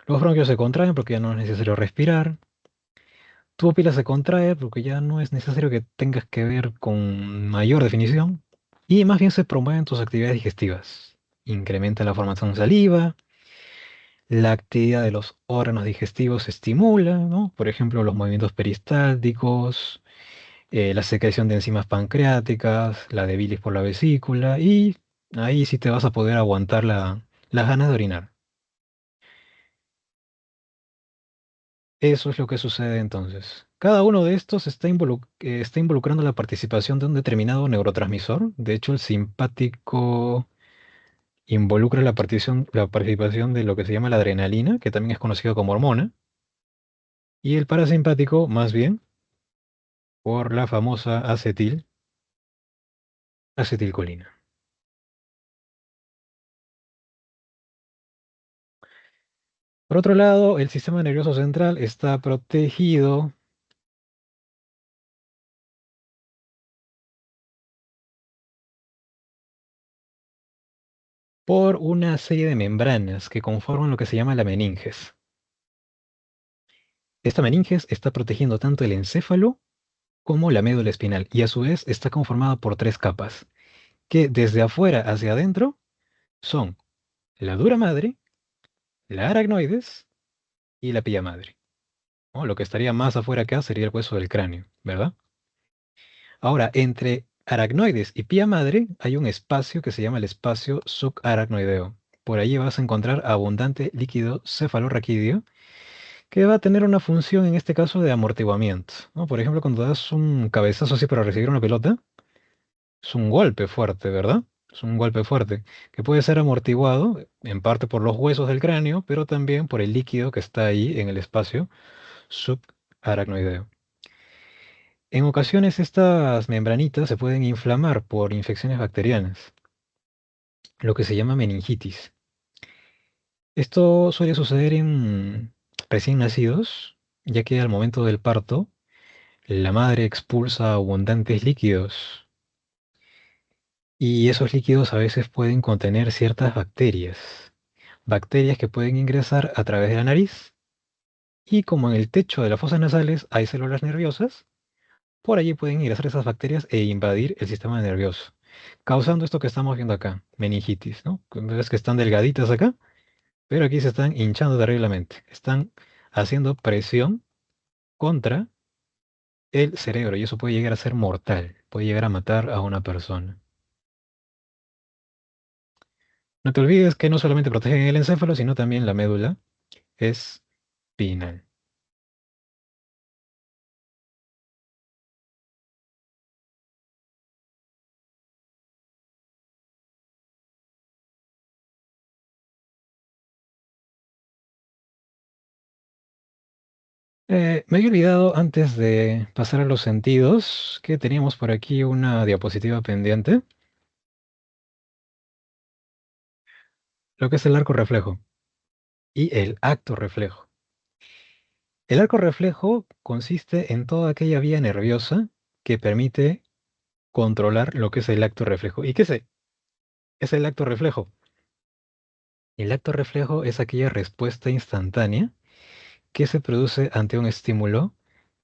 Los bronquios se contraen porque ya no es necesario respirar. Tu pupila se contrae porque ya no es necesario que tengas que ver con mayor definición. Y más bien se promueven tus actividades digestivas. Incrementa la formación de saliva, la actividad de los órganos digestivos se estimula, ¿no? Por ejemplo, los movimientos peristálticos, la secreción de enzimas pancreáticas, la de bilis por la vesícula, y ahí sí te vas a poder aguantar las ganas de orinar. Eso es lo que sucede entonces. Cada uno de estos está involucrando la participación de un determinado neurotransmisor. De hecho, el simpático involucra la participación de lo que se llama la adrenalina, que también es conocido como hormona, y el parasimpático, más bien, por la famosa acetilcolina. Por otro lado, el sistema nervioso central está protegido por una serie de membranas que conforman lo que se llama la meninges. Esta meninges está protegiendo tanto el encéfalo como la médula espinal y a su vez está conformada por tres capas, que desde afuera hacia adentro son la dura madre, la aracnoides y la pilla madre, ¿no? Lo que estaría más afuera acá sería el hueso del cráneo, ¿verdad? Ahora, entre aracnoides y pía madre hay un espacio que se llama el espacio subaracnoideo. Por allí vas a encontrar abundante líquido cefalorraquídeo que va a tener una función en este caso de amortiguamiento, ¿no? Por ejemplo, cuando das un cabezazo así para recibir una pelota, es un golpe fuerte, ¿verdad? Es un golpe fuerte que puede ser amortiguado en parte por los huesos del cráneo, pero también por el líquido que está ahí en el espacio subaracnoideo. En ocasiones estas membranitas se pueden inflamar por infecciones bacterianas, lo que se llama meningitis. Esto suele suceder en recién nacidos, ya que al momento del parto, la madre expulsa abundantes líquidos y esos líquidos a veces pueden contener ciertas bacterias. Bacterias que pueden ingresar a través de la nariz y como en el techo de las fosas nasales hay células nerviosas, por allí pueden ingresar esas bacterias e invadir el sistema nervioso, causando esto que estamos viendo acá, meningitis, ¿no? Ves que están delgaditas acá, pero aquí se están hinchando terriblemente. Están haciendo presión contra el cerebro y eso puede llegar a ser mortal, puede llegar a matar a una persona. No te olvides que no solamente protegen el encéfalo, sino también la médula espinal. Me había olvidado antes de pasar a los sentidos que teníamos por aquí una diapositiva pendiente, lo que es el arco reflejo y el acto reflejo. El arco reflejo consiste en toda aquella vía nerviosa que permite controlar lo que es el acto reflejo. ¿Y qué es el acto reflejo? El acto reflejo es aquella respuesta instantánea que se produce ante un estímulo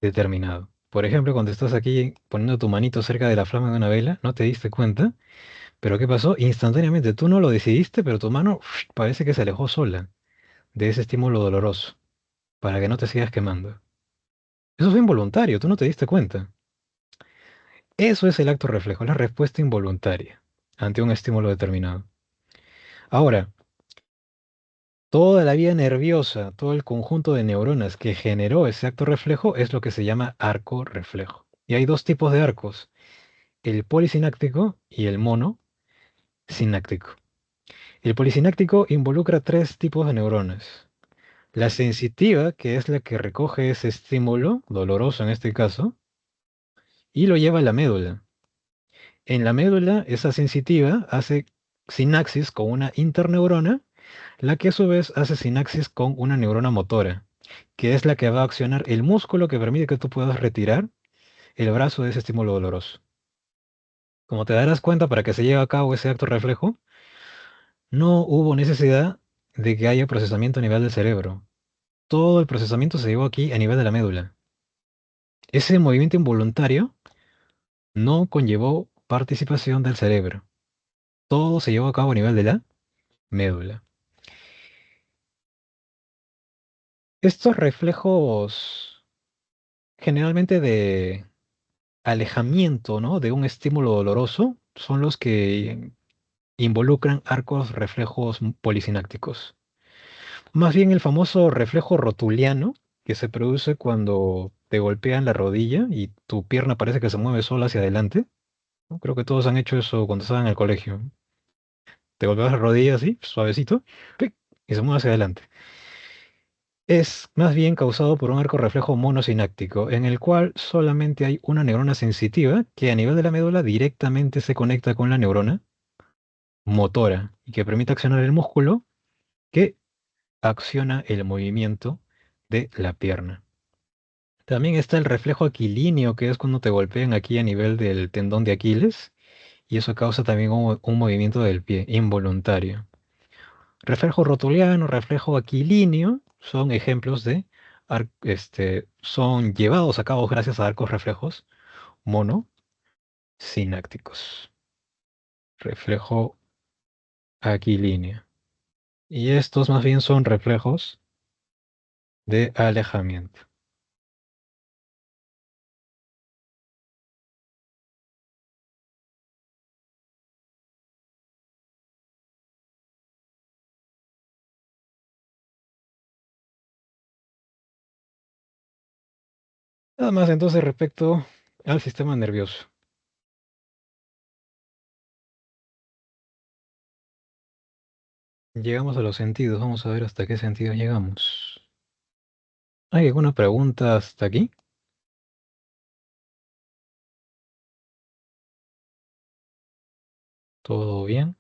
determinado. Por ejemplo, cuando estás aquí poniendo tu manito cerca de la flama de una vela, no te diste cuenta, pero ¿qué pasó? Instantáneamente tú no lo decidiste, pero tu mano parece que se alejó sola de ese estímulo doloroso para que no te sigas quemando. Eso fue involuntario, tú no te diste cuenta. Eso es el acto reflejo, la respuesta involuntaria ante un estímulo determinado. Ahora, toda la vía nerviosa, todo el conjunto de neuronas que generó ese acto reflejo es lo que se llama arco reflejo. Y hay dos tipos de arcos, el polisináctico y el monosináctico. El polisináctico involucra tres tipos de neuronas. La sensitiva, que es la que recoge ese estímulo, doloroso en este caso, y lo lleva a la médula. En la médula, esa sensitiva hace sinapsis con una interneurona, la que a su vez hace sinapsis con una neurona motora, que es la que va a accionar el músculo que permite que tú puedas retirar el brazo de ese estímulo doloroso. Como te darás cuenta, para que se lleve a cabo ese acto reflejo, no hubo necesidad de que haya procesamiento a nivel del cerebro. Todo el procesamiento se llevó aquí a nivel de la médula. Ese movimiento involuntario no conllevó participación del cerebro. Todo se llevó a cabo a nivel de la médula. Estos reflejos generalmente de alejamiento, ¿no? De un estímulo doloroso son los que involucran arcos reflejos polisinácticos. Más bien el famoso reflejo rotuliano que se produce cuando te golpean la rodilla y tu pierna parece que se mueve sola hacia adelante, ¿no? Creo que todos han hecho eso cuando estaban en el colegio. Te golpeas la rodilla así, suavecito, ¡pic! Y se mueve hacia adelante. Es más bien causado por un arco reflejo monosináctico, en el cual solamente hay una neurona sensitiva que a nivel de la médula directamente se conecta con la neurona motora y que permite accionar el músculo que acciona el movimiento de la pierna. También está el reflejo aquilíneo, que es cuando te golpean aquí a nivel del tendón de Aquiles, y eso causa también un movimiento del pie involuntario. Reflejo rotuliano, reflejo aquilíneo son ejemplos de, son llevados a cabo gracias a arcos reflejos monosinácticos. Reflejo aquilíneo. Y estos más bien son reflejos de alejamiento. Nada más entonces respecto al sistema nervioso. Llegamos a los sentidos, vamos a ver hasta qué sentido llegamos. ¿Hay alguna pregunta hasta aquí? ¿Todo bien?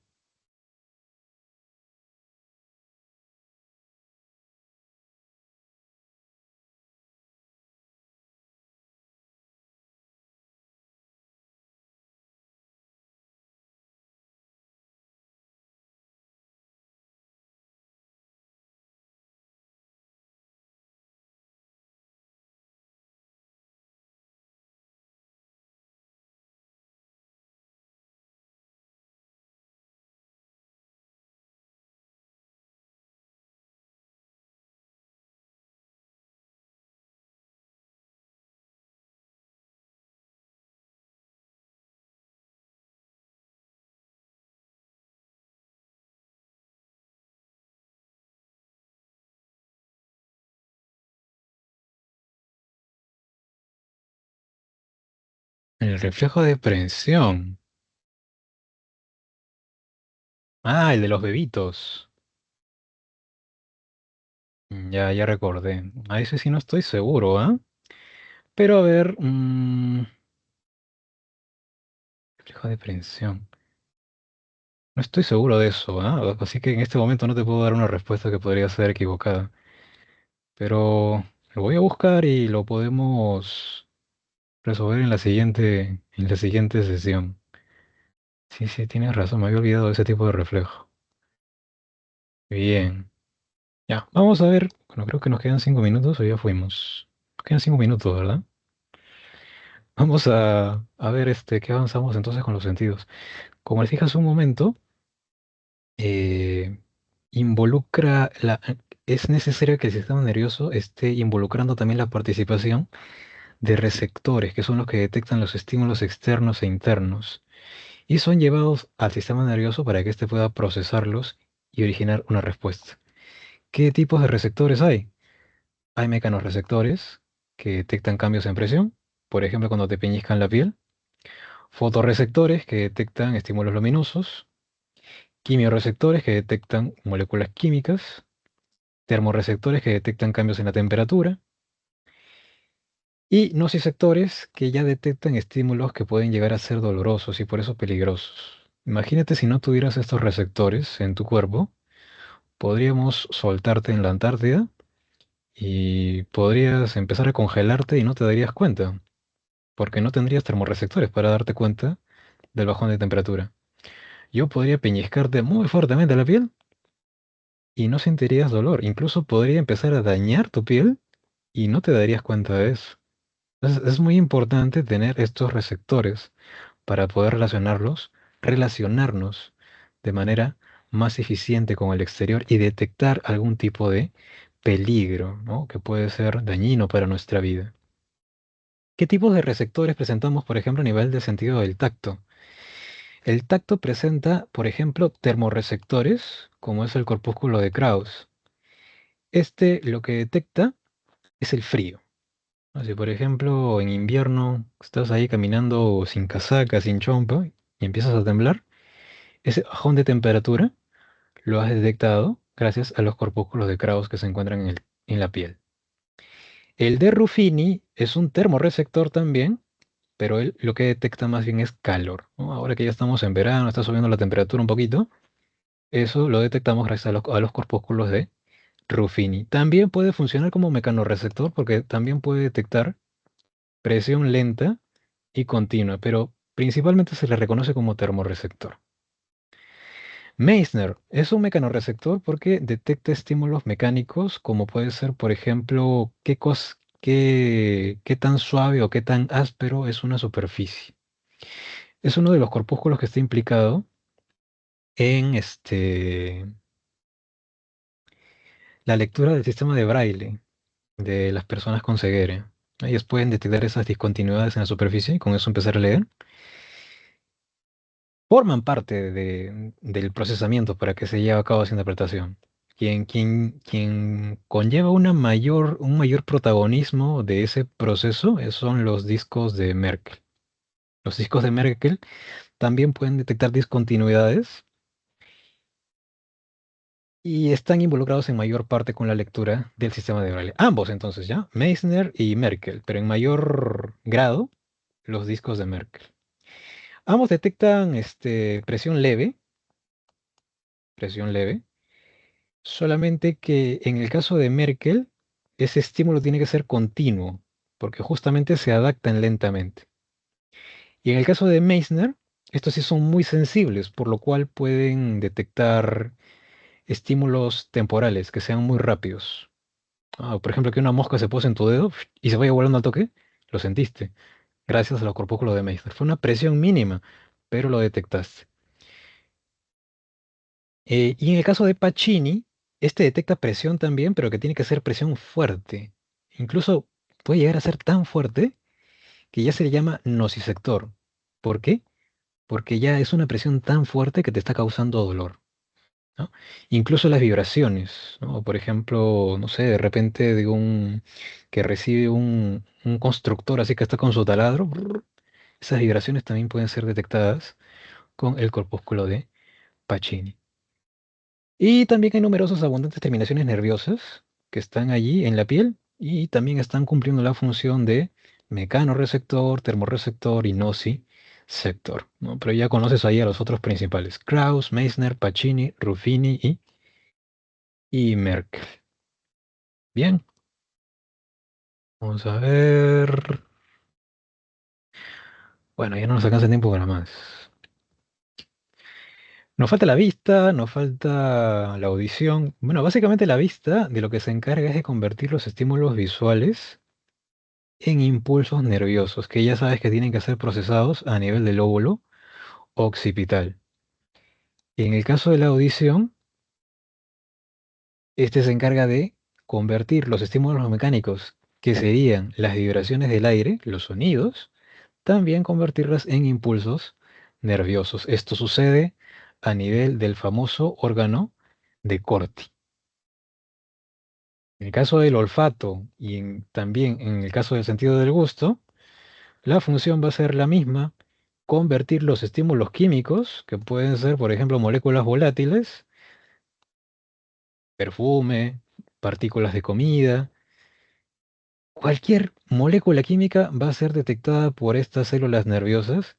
El reflejo de presión. Ah, el de los bebitos. Ya recordé. A ese sí no estoy seguro, ¿ah? Pero a ver, reflejo de presión. No estoy seguro de eso, ¿ah? Así que en este momento no te puedo dar una respuesta que podría ser equivocada. Pero lo voy a buscar y lo podemos resolver en la siguiente sesión. Sí, sí, tienes razón, me había olvidado de ese tipo de reflejo. Bien. Ya, vamos a ver. Bueno, creo que nos quedan 5 minutos o ya fuimos. Nos quedan 5 minutos, ¿verdad? Vamos a ver qué avanzamos entonces con los sentidos. Como les dije hace un momento, eh, involucra es necesario que el sistema nervioso esté involucrando también la participación de receptores, que son los que detectan los estímulos externos e internos, y son llevados al sistema nervioso para que éste pueda procesarlos y originar una respuesta. ¿Qué tipos de receptores hay? Hay mecanorreceptores que detectan cambios en presión, por ejemplo cuando te peñiscan la piel, fotorreceptores que detectan estímulos luminosos, quimiorreceptores que detectan moléculas químicas, termorreceptores que detectan cambios en la temperatura, y nociceptores que ya detectan estímulos que pueden llegar a ser dolorosos y por eso peligrosos. Imagínate si no tuvieras estos receptores en tu cuerpo, podríamos soltarte en la Antártida y podrías empezar a congelarte y no te darías cuenta, porque no tendrías termorreceptores para darte cuenta del bajón de temperatura. Yo podría peñiscarte muy fuertemente la piel y no sentirías dolor. Incluso podría empezar a dañar tu piel y no te darías cuenta de eso. Entonces, es muy importante tener estos receptores para poder relacionarnos de manera más eficiente con el exterior y detectar algún tipo de peligro, ¿no? Que puede ser dañino para nuestra vida. ¿Qué tipos de receptores presentamos, por ejemplo, a nivel del sentido del tacto? El tacto presenta, por ejemplo, termorreceptores, como es el corpúsculo de Krauss. Este lo que detecta es el frío, ¿no? Si, por ejemplo, en invierno estás ahí caminando sin casaca, sin chompa, y empiezas a temblar, ese bajón de temperatura lo has detectado gracias a los corpúsculos de Krauss que se encuentran en la piel. El de Ruffini es un termorreceptor también, pero él lo que detecta más bien es calor, ¿no? Ahora que ya estamos en verano, está subiendo la temperatura un poquito, eso lo detectamos gracias a los corpúsculos de Ruffini. También puede funcionar como mecanorreceptor porque también puede detectar presión lenta y continua, pero principalmente se le reconoce como termorreceptor. Meissner es un mecanorreceptor porque detecta estímulos mecánicos como puede ser, por ejemplo, qué tan suave o qué tan áspero es una superficie. Es uno de los corpúsculos que está implicado en la lectura del sistema de Braille de las personas con ceguera. Ellos pueden detectar esas discontinuidades en la superficie y con eso empezar a leer. Forman parte del procesamiento para que se lleve a cabo esa interpretación. Quien conlleva un mayor protagonismo de ese proceso son los discos de Merkel. Los discos de Merkel también pueden detectar discontinuidades y están involucrados en mayor parte con la lectura del sistema de Braille. Ambos entonces, ¿ya? Meissner y Merkel, pero en mayor grado los discos de Merkel. Ambos detectan presión leve, solamente que en el caso de Merkel, ese estímulo tiene que ser continuo, porque justamente se adaptan lentamente. Y en el caso de Meissner, estos sí son muy sensibles, por lo cual pueden detectar estímulos temporales que sean muy rápidos. Por ejemplo, que una mosca se pose en tu dedo y se vaya volando al toque, lo sentiste, gracias a los corpúsculos de Meissner. Fue una presión mínima, pero lo detectaste. Y en el caso de Pacini, este detecta presión también, pero que tiene que ser presión fuerte. Incluso puede llegar a ser tan fuerte que ya se le llama nociceptor. ¿Por qué? Porque ya es una presión tan fuerte que te está causando dolor, ¿no? Incluso las vibraciones, ¿no? Por ejemplo, no sé, de repente de un que recibe un constructor así que está con su taladro, brrr, esas vibraciones también pueden ser detectadas con el corpúsculo de Pacini. Y también hay numerosas abundantes terminaciones nerviosas que están allí en la piel y también están cumpliendo la función de mecanorreceptor, termorreceptor y nociceptor, ¿no? Pero ya conoces ahí a los otros principales: Krauss, Meissner, Pacini, Ruffini y Merkel. Bien, vamos a ver. Bueno, ya no nos alcanza el tiempo para más. Nos falta la vista, nos falta la audición. Bueno, básicamente la vista de lo que se encarga es de convertir los estímulos visuales en impulsos nerviosos, que ya sabes que tienen que ser procesados a nivel del lóbulo occipital. Y en el caso de la audición, este se encarga de convertir los estímulos mecánicos, que serían las vibraciones del aire, los sonidos, también convertirlas en impulsos nerviosos. Esto sucede a nivel del famoso órgano de Corti. En el caso del olfato y también en el caso del sentido del gusto, la función va a ser la misma: convertir los estímulos químicos, que pueden ser, por ejemplo, moléculas volátiles, perfume, partículas de comida. Cualquier molécula química va a ser detectada por estas células nerviosas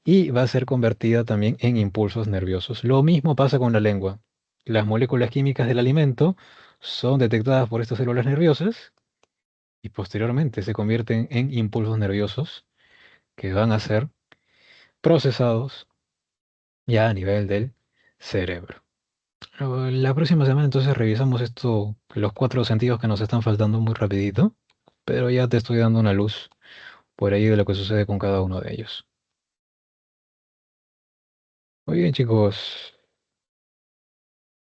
y va a ser convertida también en impulsos nerviosos. Lo mismo pasa con la lengua. Las moléculas químicas del alimento son detectadas por estas células nerviosas y posteriormente se convierten en impulsos nerviosos que van a ser procesados ya a nivel del cerebro. La próxima semana entonces revisamos esto, los cuatro sentidos que nos están faltando muy rapidito, pero ya te estoy dando una luz por ahí de lo que sucede con cada uno de ellos. Muy bien, chicos.